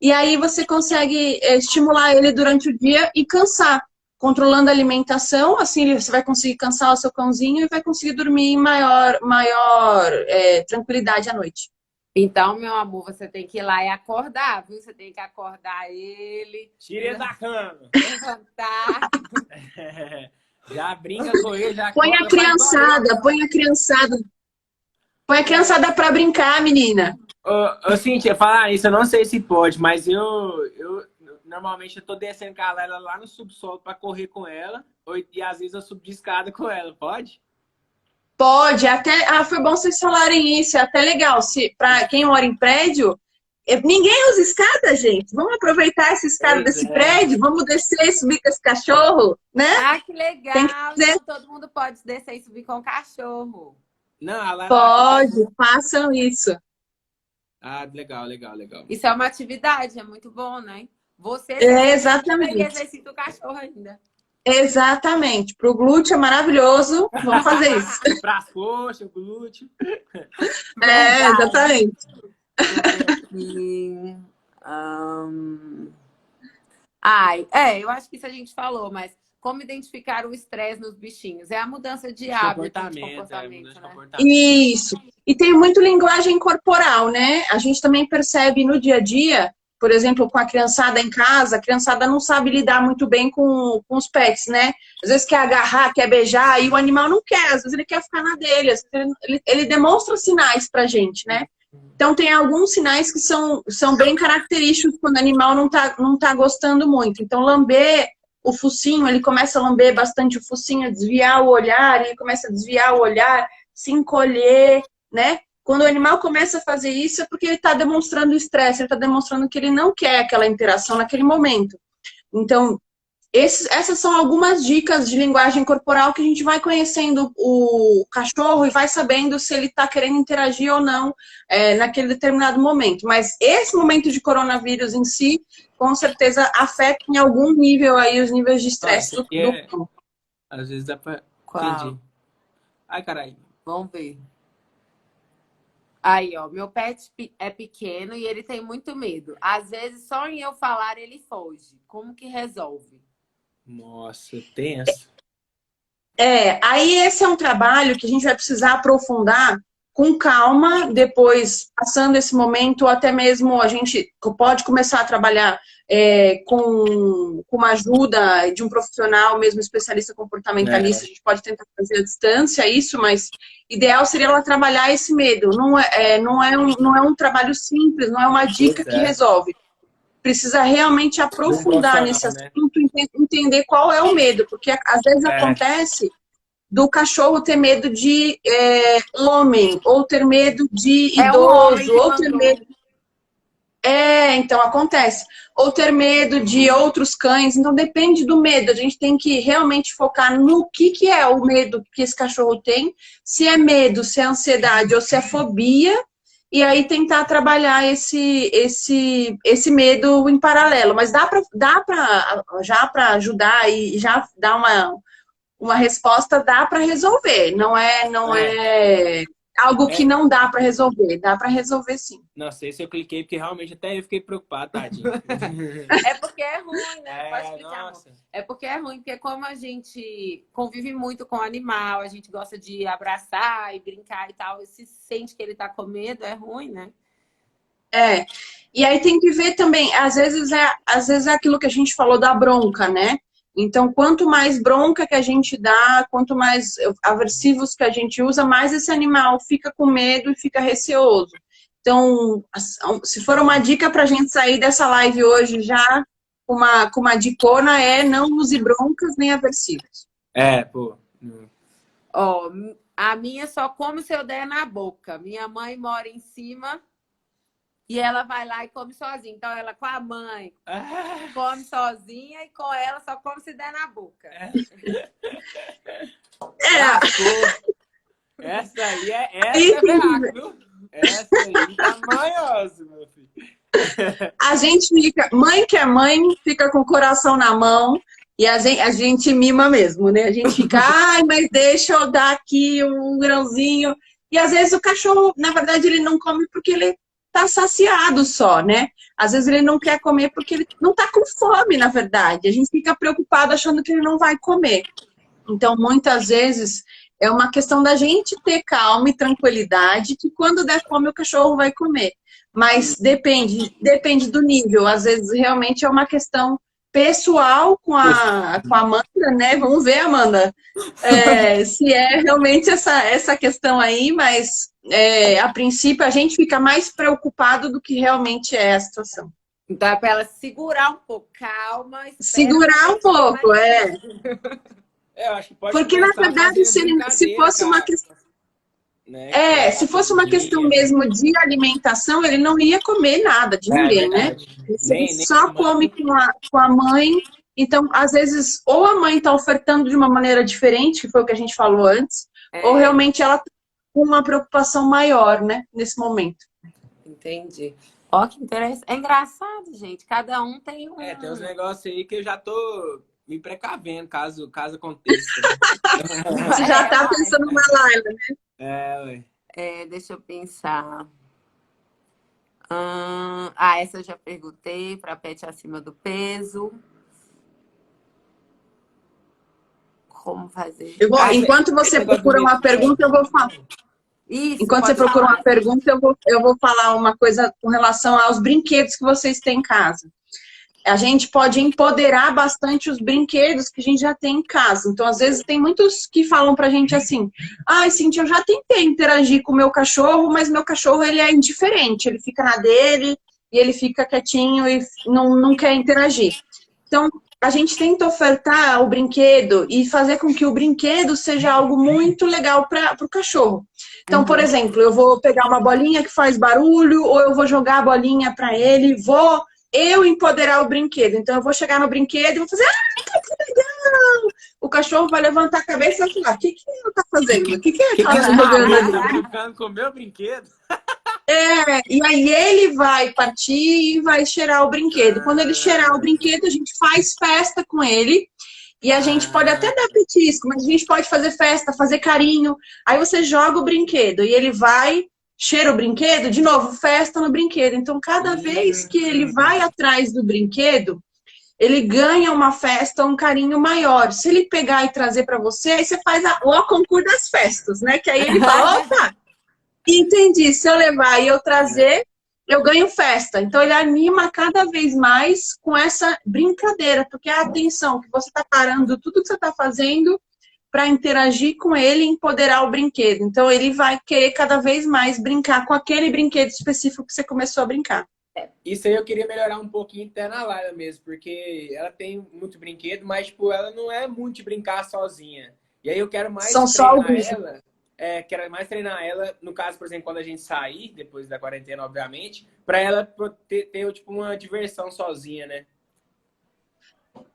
E aí você consegue estimular ele durante o dia e cansar, controlando a alimentação, assim você vai conseguir cansar o seu cãozinho e vai conseguir dormir em maior tranquilidade à noite. Então, meu amor, você tem que ir lá e acordar, viu? Você tem que acordar ele. Tira ele da cama. Levantar. Já brinca com ele, já Põe a criançada, põe a criançada. Põe a criançada pra brincar, menina. Ô, Cíntia, falar isso, eu não sei se pode, mas eu normalmente eu tô descendo com ela lá no subsolo pra correr com ela, e às vezes eu subo de escada com ela, pode? Pode, até. Foi bom vocês falarem isso, é até legal. Para quem mora em prédio, ninguém usa escada, gente. Vamos aproveitar essa escada desse prédio, vamos descer e subir com esse cachorro, né? Ah, que legal! Então todo mundo pode descer e subir com o cachorro. Não, pode, façam isso. Ah, legal. Isso é uma atividade, é muito bom, né? Você exatamente. exercita o cachorro ainda. Exatamente. Pro glúteo é maravilhoso. Vamos fazer isso. Para as coxas, o glúteo. Exatamente. Eu acho que isso a gente falou, mas como identificar o estresse nos bichinhos? É a mudança de hábito, de comportamento, né? Isso. E tem muito linguagem corporal, né? A gente também percebe no dia a dia, por exemplo, com a criançada em casa, a criançada não sabe lidar muito bem com os pets, né? Às vezes quer agarrar, quer beijar, e o animal não quer, às vezes ele quer ficar na dele, às vezes ele demonstra sinais pra gente, né? Então tem alguns sinais que são bem característicos quando o animal não tá gostando muito. Então lamber o focinho, ele começa a lamber bastante o focinho, desviar o olhar, ele começa a desviar o olhar, se encolher, né? Quando o animal começa a fazer isso é porque ele está demonstrando estresse, ele está demonstrando que ele não quer aquela interação naquele momento. Então, essas são algumas dicas de linguagem corporal que a gente vai conhecendo o cachorro e vai sabendo se ele está querendo interagir ou não naquele determinado momento. Mas esse momento de coronavírus em si, com certeza, afeta em algum nível aí os níveis de estresse do cão. Às vezes dá para... Qual? Ai, caralho. Vamos ver. Aí, ó, meu pet é pequeno e ele tem muito medo. Às vezes, só em eu falar, ele foge. Como que resolve? Nossa, tenso. Aí esse é um trabalho que a gente vai precisar aprofundar com calma, depois, passando esse momento, ou até mesmo a gente pode começar a trabalhar com uma ajuda de um profissional, mesmo especialista comportamentalista, a gente pode tentar fazer à distância isso, mas ideal seria ela trabalhar esse medo. Não é um trabalho simples, não é uma dica que resolve. Precisa realmente aprofundar nesse assunto, entender qual é o medo, porque às vezes acontece do cachorro ter medo de homem, ou ter medo de idoso, ou ter medo... então acontece. Ou ter medo de outros cães, então depende do medo. A gente tem que realmente focar no que é o medo que esse cachorro tem, se é medo, se é ansiedade ou se é fobia, e aí tentar trabalhar esse medo em paralelo. Mas dá para ajudar e já dar uma resposta, dá para resolver. Não é algo que não dá para resolver. Dá para resolver sim. Nossa, esse eu cliquei porque realmente até eu fiquei preocupado, tadinho. É porque é ruim, né? Pode explicar, amor. É porque é ruim, porque como a gente convive muito com o animal, a gente gosta de abraçar e brincar e tal, e se sente que ele tá com medo, é ruim, né? E aí tem que ver também, às vezes é aquilo que a gente falou da bronca, né? Então, quanto mais bronca que a gente dá, quanto mais aversivos que a gente usa, mais esse animal fica com medo e fica receoso. Então, se for uma dica pra gente sair dessa live hoje já, com uma dicona, não use broncas nem aversivos. Ó, a minha só come se eu der na boca. Minha mãe mora em cima e ela vai lá e come sozinha. Então, ela com a mãe come sozinha e com ela só come se der na boca. Essa aí é berraca, viu? Essa aí tá manhosa, meu filho. A gente fica, mãe que é mãe, fica com o coração na mão e a gente mima mesmo, né? A gente fica, ai, mas deixa eu dar aqui um grãozinho. E às vezes o cachorro, na verdade, ele não come porque ele tá saciado só, né? Às vezes ele não quer comer porque ele não tá com fome, na verdade. A gente fica preocupado achando que ele não vai comer. Então, muitas vezes, é uma questão da gente ter calma e tranquilidade, que quando der fome, o cachorro vai comer. Mas depende do nível. Às vezes, realmente, é uma questão pessoal com a Amanda, né? Vamos ver, Amanda, se é realmente essa questão aí, mas a princípio a gente fica mais preocupado do que realmente é a situação. Então é para ela segurar um pouco, calma, espera Segurar um pouco, Eu acho que pode Porque, na começar verdade, fazendo se fosse uma questão. né? Se fosse uma questão mesmo de alimentação, ele não ia comer nada de É ninguém, né? verdade. Ele Nem só come com a mãe. Então, às vezes, ou a mãe está ofertando de uma maneira diferente, que foi o que a gente falou antes, ou realmente ela tem uma preocupação maior, né, nesse momento. Entendi. Ó, que interessante. É engraçado, gente. Cada um tem um. Tem uns negócios aí que eu já tô me precavendo, caso aconteça. Você já está pensando na Laila, Ué. Deixa eu pensar. Essa eu já perguntei para pet acima do peso. Como fazer? Enquanto você procura uma pergunta, eu vou falar. Isso, enquanto você procura uma pergunta, eu vou falar uma coisa com relação aos brinquedos que vocês têm em casa. A gente pode empoderar bastante os brinquedos que a gente já tem em casa. Então, às vezes, tem muitos que falam pra gente assim: ai, Cintia, eu já tentei interagir com o meu cachorro, mas meu cachorro ele é indiferente, ele fica na dele e ele fica quietinho e não quer interagir. Então, a gente tenta ofertar o brinquedo e fazer com que o brinquedo seja algo muito legal para o cachorro. Então, por exemplo, eu vou pegar uma bolinha que faz barulho, ou eu vou jogar a bolinha para ele, vou eu empoderar o brinquedo. Então, eu vou chegar no brinquedo e vou fazer, que legal! O cachorro vai levantar a cabeça e vai falar, o que ele tá fazendo? O que ele tá jogando? Tá brincando com o meu brinquedo? E aí ele vai partir e vai cheirar o brinquedo. Quando ele cheirar o brinquedo, a gente faz festa com ele. E a gente pode até dar petisco, mas a gente pode fazer festa, fazer carinho. Aí você joga o brinquedo e ele vai, cheira o brinquedo, de novo, festa no brinquedo. Então, cada vez que ele vai atrás do brinquedo, ele ganha uma festa, um carinho maior. Se ele pegar e trazer para você, aí você faz o concurso das festas, né? Que aí ele fala, opa! Entendi. Se eu levar e eu trazer, eu ganho festa. Então, ele anima cada vez mais com essa brincadeira, porque a atenção que você está parando tudo que você está fazendo para interagir com ele e empoderar o brinquedo. Então, ele vai querer cada vez mais brincar com aquele brinquedo específico que você começou a brincar. Isso aí eu queria melhorar um pouquinho até na Laila mesmo, porque ela tem muito brinquedo, mas tipo, ela não é muito de brincar sozinha. E aí eu quero mais treinar ela. Quero mais treinar ela, no caso, por exemplo, quando a gente sair, depois da quarentena, obviamente, para ela ter tipo, uma diversão sozinha, né?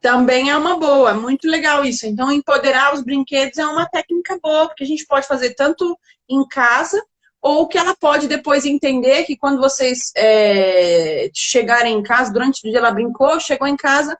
Também é uma boa, é muito legal isso. Então, empoderar os brinquedos é uma técnica boa, porque a gente pode fazer tanto em casa, ou que ela pode depois entender que quando vocês chegarem em casa, durante o dia ela brincou, chegou em casa,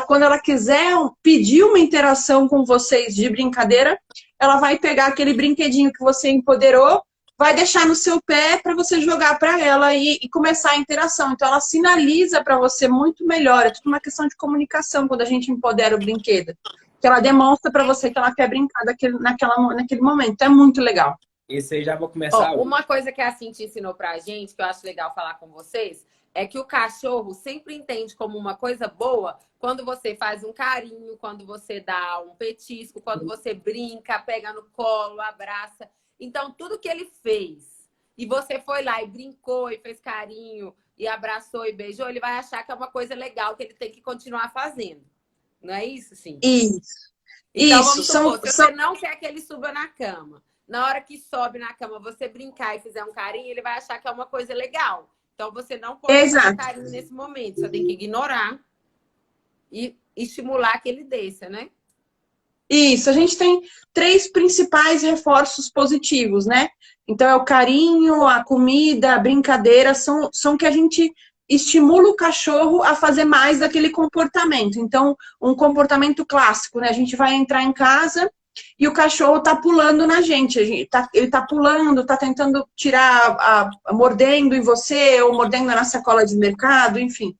quando ela quiser pedir uma interação com vocês de brincadeira, ela vai pegar aquele brinquedinho que você empoderou, vai deixar no seu pé para você jogar para ela e começar a interação. Então, ela sinaliza para você muito melhor. É tudo uma questão de comunicação quando a gente empodera o brinquedo. Que ela demonstra para você que ela quer brincar naquele momento. Então, é muito legal. Isso aí já vou começar. Uma coisa que a Cintia ensinou pra gente, que eu acho legal falar com vocês, é que o cachorro sempre entende como uma coisa boa quando você faz um carinho, quando você dá um petisco, quando você brinca, pega no colo, abraça. Então, tudo que ele fez, e você foi lá e brincou, e fez carinho, e abraçou e beijou, ele vai achar que é uma coisa legal, que ele tem que continuar fazendo. Não é isso, sim? Isso. Então, vamos supor, se você não quer que ele suba na cama, na hora que sobe na cama, você brincar e fizer um carinho, ele vai achar que é uma coisa legal. Então, você não pode fazer carinho nesse momento. Você tem que ignorar e estimular que ele desça, né? Isso, a gente tem 3 principais reforços positivos, né? Então, é o carinho, a comida, a brincadeira, são que a gente estimula o cachorro a fazer mais daquele comportamento. Então, um comportamento clássico, né? A gente vai entrar em casa e o cachorro tá pulando na gente. Ele tá pulando, tá tentando tirar, mordendo em você, ou mordendo na sacola de mercado, enfim.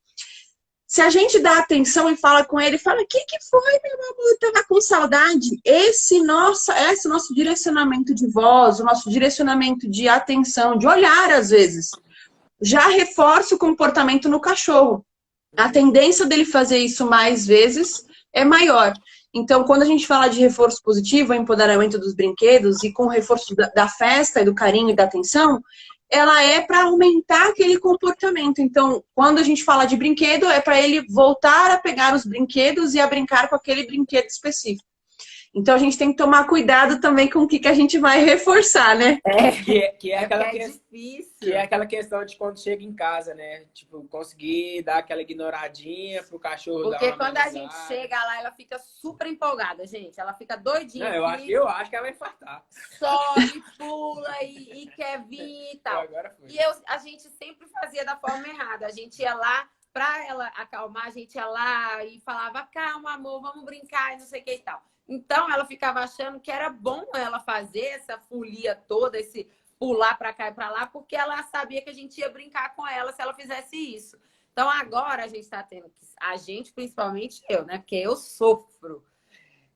Se a gente dá atenção e fala com ele, fala, o que foi, meu amor? Tava com saudade? Esse nosso direcionamento de voz, o nosso direcionamento de atenção, de olhar, às vezes, já reforça o comportamento no cachorro. A tendência dele fazer isso mais vezes é maior. Então, quando a gente fala de reforço positivo, empoderamento dos brinquedos, e com o reforço da festa, e do carinho e da atenção, ela é para aumentar aquele comportamento. Então, quando a gente fala de brinquedo, é para ele voltar a pegar os brinquedos e a brincar com aquele brinquedo específico. Então, a gente tem que tomar cuidado também com o que a gente vai reforçar, né? Que é aquela questão de quando chega em casa, né? Tipo, conseguir dar aquela ignoradinha pro cachorro dar uma Porque quando a amenizada. gente chega lá, ela fica super empolgada, gente. Ela fica doidinha. Não, eu acho que ela vai infartar. Sobe, pula e quer vir e tal. Agora foi. E a gente sempre fazia da forma errada. A gente ia lá, pra ela acalmar, a gente ia lá e falava, calma, amor, vamos brincar e não sei o que e tal. Então, ela ficava achando que era bom ela fazer essa folia toda, esse pular pra cá e pra lá, porque ela sabia que a gente ia brincar com ela se ela fizesse isso. Então, agora a gente tá tendo que... A gente, principalmente eu, né? Porque eu sofro.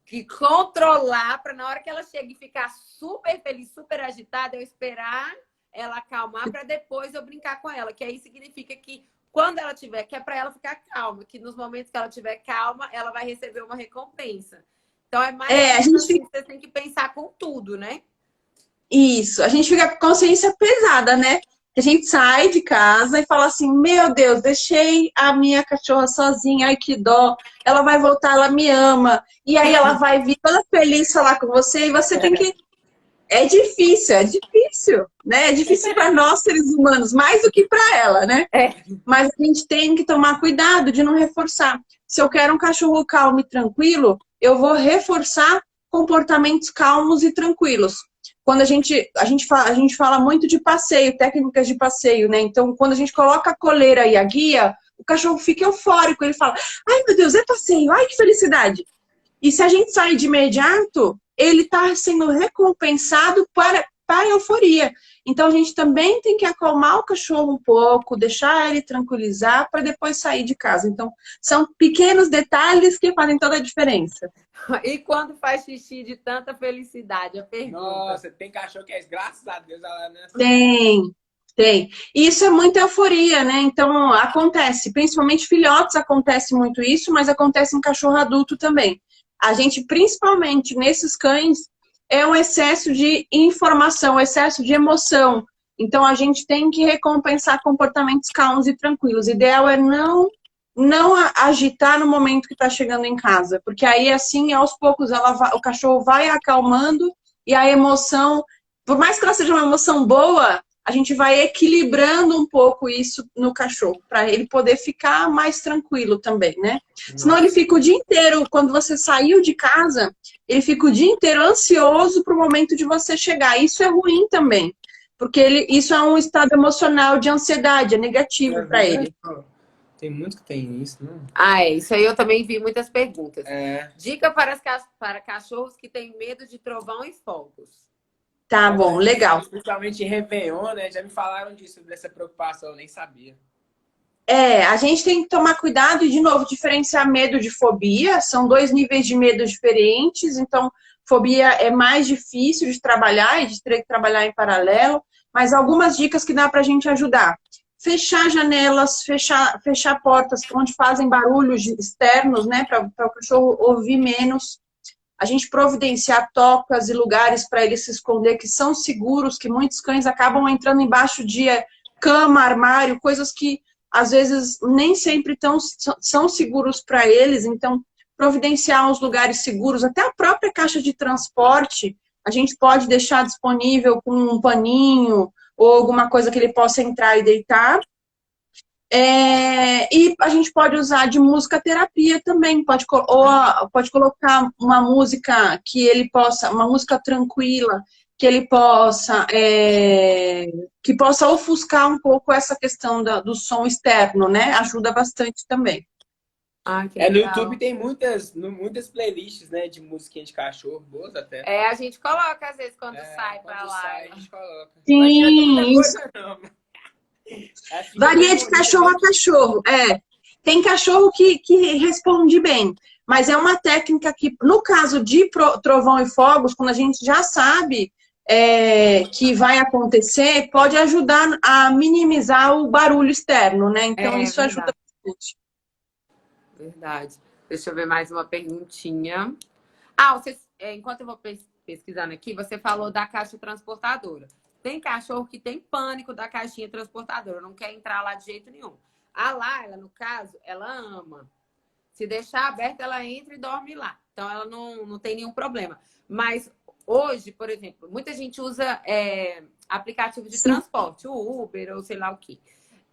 Que controlar para na hora que ela chega e ficar super feliz, super agitada, eu esperar ela acalmar para depois eu brincar com ela. Que aí significa que quando ela tiver, que é para ela ficar calma, que nos momentos que ela tiver calma, ela vai receber uma recompensa. Então é mais assim, você tem que pensar com tudo, né? Isso, a gente fica com consciência pesada, né? A gente sai de casa e fala assim, meu Deus, deixei a minha cachorra sozinha, ai que dó, ela vai voltar, ela me ama, e aí ela vai vir toda feliz falar com você, e você tem que... É difícil, né? É difícil para nós, seres humanos, mais do que para ela, né? Mas a gente tem que tomar cuidado de não reforçar. Se eu quero um cachorro calmo e tranquilo, eu vou reforçar comportamentos calmos e tranquilos. Quando a gente fala muito de passeio, técnicas de passeio, né? Então, quando a gente coloca a coleira e a guia, o cachorro fica eufórico, ele fala, ai meu Deus, é passeio, ai que felicidade. E se a gente sair de imediato, ele está sendo recompensado para a euforia. Então, a gente também tem que acalmar o cachorro um pouco, deixar ele tranquilizar para depois sair de casa. Então, são pequenos detalhes que fazem toda a diferença. E quando faz xixi de tanta felicidade? A pergunta. Nossa, tem cachorro que é, graças a Deus, ela não é... Tem. E isso é muita euforia, né? Então, acontece. Principalmente filhotes acontece muito isso, mas acontece em cachorro adulto também. A gente, principalmente nesses cães, é um excesso de informação, um excesso de emoção. Então, a gente tem que recompensar comportamentos calmos e tranquilos. O ideal é não agitar no momento que está chegando em casa. Porque aí, assim, aos poucos, o cachorro vai acalmando e a emoção, por mais que ela seja uma emoção boa, a gente vai equilibrando um pouco isso no cachorro, para ele poder ficar mais tranquilo também, né? Senão ele fica o dia inteiro, quando você saiu de casa, ele fica o dia inteiro ansioso para o momento de você chegar. Isso é ruim também, porque isso é um estado emocional de ansiedade, é negativo para ele. Tem muito que tem isso, né? Isso aí eu também vi muitas perguntas. É. Dica para cachorros que têm medo de trovão e fogos. Tá bom, legal. Principalmente em Réveillon, né? Já me falaram disso, dessa preocupação, eu nem sabia. A gente tem que tomar cuidado e, de novo, diferenciar medo de fobia. São 2 níveis de medo diferentes, então fobia é mais difícil de trabalhar e de ter que trabalhar em paralelo, mas algumas dicas que dá pra gente ajudar. Fechar janelas, fechar portas onde fazem barulhos externos, né, para o cachorro ouvir menos. A gente providenciar tocas e lugares para ele se esconder que são seguros, que muitos cães acabam entrando embaixo de cama, armário, coisas que às vezes nem sempre são seguros para eles. Então, providenciar uns lugares seguros, até a própria caixa de transporte, a gente pode deixar disponível com um paninho ou alguma coisa que ele possa entrar e deitar. E a gente pode usar de música terapia também, pode colocar uma música que ele possa, uma música tranquila, que ele possa, que possa ofuscar um pouco essa questão do som externo, né? Ajuda bastante também. Ah, que No legal. YouTube tem muitas playlists, né, de musiquinha de cachorro, boas até. A gente coloca às vezes quando sai pra lá. Sai, a gente coloca. Sim, Mas não é muita isso. coisa, não. Varia de cachorro a cachorro, Tem cachorro que responde bem, mas é uma técnica que, no caso de trovão e fogos, quando a gente já sabe que vai acontecer, pode ajudar a minimizar o barulho externo, né? Então, isso Verdade. ajuda bastante. Verdade. Deixa eu ver mais uma perguntinha. Enquanto eu vou pesquisando aqui, você falou da caixa transportadora. Tem cachorro que tem pânico da caixinha transportadora, não quer entrar lá de jeito nenhum. A Laila, no caso, ela ama. Se deixar aberta, ela entra e dorme lá. Então, ela não tem nenhum problema. Mas hoje, por exemplo, muita gente usa aplicativo de transporte, o Uber ou sei lá o quê.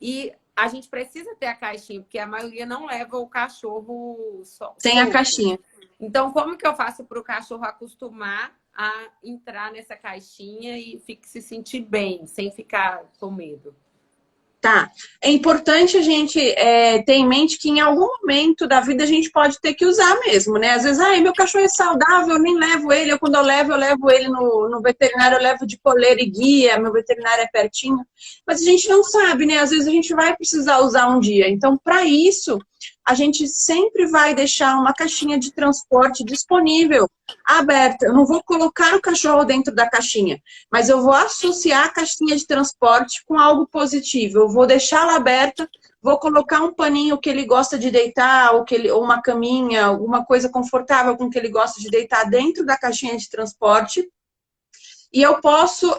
E a gente precisa ter a caixinha, porque a maioria não leva o cachorro Sem a caixinha. Então, como que eu faço para o cachorro acostumar a entrar nessa caixinha e se sentir bem, sem ficar com medo? Tá. É importante a gente ter em mente que em algum momento da vida a gente pode ter que usar mesmo, né? Às vezes, meu cachorro é saudável, eu nem levo ele. Quando eu levo ele no veterinário, eu levo de coleira e guia, meu veterinário é pertinho. Mas a gente não sabe, né? Às vezes a gente vai precisar usar um dia. Então, para isso, a gente sempre vai deixar uma caixinha de transporte disponível, aberta. Eu não vou colocar o cachorro dentro da caixinha, mas eu vou associar a caixinha de transporte com algo positivo. Eu vou deixá-la aberta, vou colocar um paninho que ele gosta de deitar, ou uma caminha, alguma coisa confortável com que ele gosta de deitar dentro da caixinha de transporte. E eu posso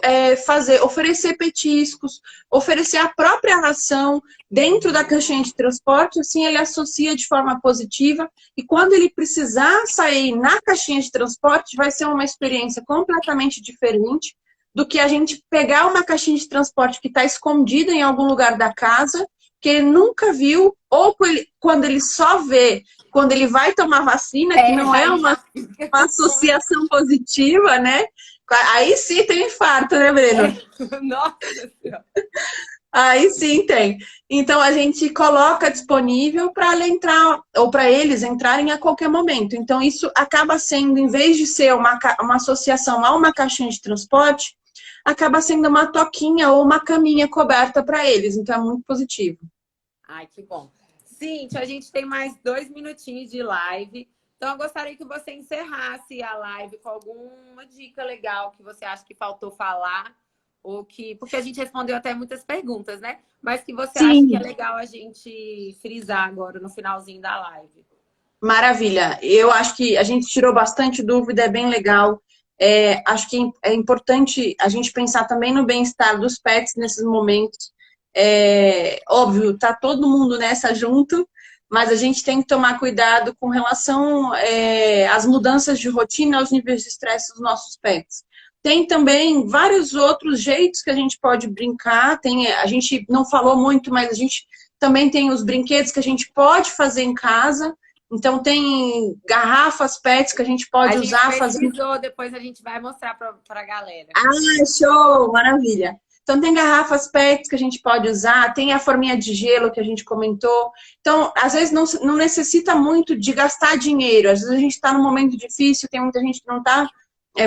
oferecer petiscos, oferecer a própria ração dentro da caixinha de transporte, assim ele associa de forma positiva. E quando ele precisar sair na caixinha de transporte, vai ser uma experiência completamente diferente do que a gente pegar uma caixinha de transporte que está escondida em algum lugar da casa, que ele nunca viu, ou quando ele só vê, quando ele vai tomar vacina, que não é uma associação positiva, né? Aí sim tem infarto, né, Breno? Nossa Senhora. Aí sim tem. Então a gente coloca disponível para ela entrar, ou para eles entrarem a qualquer momento. Então isso acaba sendo, em vez de ser uma associação a uma caixinha de transporte, acaba sendo uma toquinha ou uma caminha coberta para eles. Então é muito positivo. Ai, que bom. Cíntia, a gente tem mais 2 minutinhos de live. Então, eu gostaria que você encerrasse a live com alguma dica legal que você acha que faltou falar, porque a gente respondeu até muitas perguntas, né? Mas que você acha que é legal a gente frisar agora no finalzinho da live. Maravilha. Eu acho que a gente tirou bastante dúvida, é bem legal. Acho que é importante a gente pensar também no bem-estar dos pets nesses momentos. Óbvio, tá todo mundo nessa junto, mas a gente tem que tomar cuidado com relação às mudanças de rotina, aos níveis de estresse dos nossos pets. Tem também vários outros jeitos que a gente pode brincar. A gente não falou muito, mas a gente também tem os brinquedos que a gente pode fazer em casa. Então tem garrafas pets que a gente pode usar. Depois a gente vai mostrar para a galera. Show! Maravilha! Então, tem garrafas PET que a gente pode usar, tem a forminha de gelo que a gente comentou. Então, às vezes não necessita muito de gastar dinheiro. Às vezes a gente está num momento difícil, tem muita gente que não está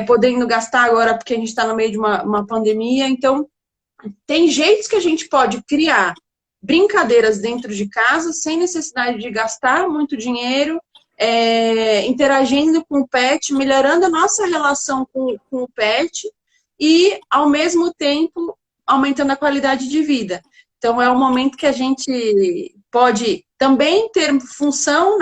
podendo gastar agora porque a gente está no meio de uma pandemia. Então, tem jeitos que a gente pode criar brincadeiras dentro de casa sem necessidade de gastar muito dinheiro, interagindo com o pet, melhorando a nossa relação com o pet e, ao mesmo tempo, aumentando a qualidade de vida. Então, é um momento que a gente pode também ter função,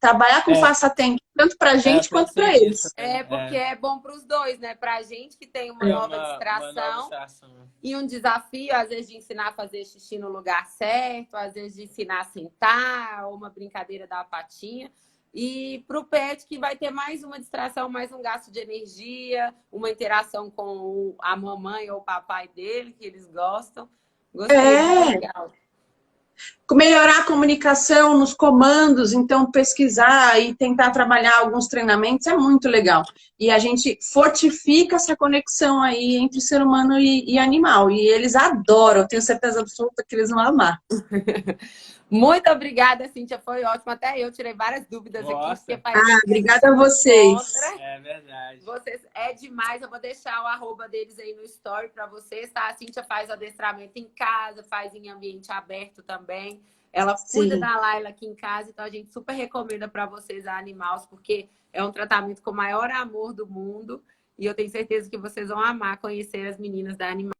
trabalhar com passatempo, tanto para a gente quanto para eles. Porque é bom para os dois, né? Para a gente que tem uma nova distração e um desafio, às vezes, de ensinar a fazer xixi no lugar certo, às vezes de ensinar a sentar, ou uma brincadeira da patinha. E para o pet, que vai ter mais uma distração, mais um gasto de energia, uma interação com a mamãe ou o papai dele, que eles gostam. Gostei, legal. melhorar a comunicação nos comandos, então pesquisar e tentar trabalhar alguns treinamentos é muito legal. E a gente fortifica essa conexão aí entre ser humano e animal. E eles adoram, eu tenho certeza absoluta que eles vão amar. Muito obrigada, Cíntia. Foi ótimo. Até eu tirei várias dúvidas aqui, Nossa. porque faz tempo que a gente Obrigada a não vocês. encontra. É verdade. Vocês é demais. Eu vou deixar o arroba deles aí no story para vocês, tá? A Cíntia faz adestramento em casa, faz em ambiente aberto também. Ela cuida Sim. da Laila aqui em casa, então a gente super recomenda para vocês a Animals, porque é um tratamento com o maior amor do mundo. E eu tenho certeza que vocês vão amar conhecer as meninas da Animals.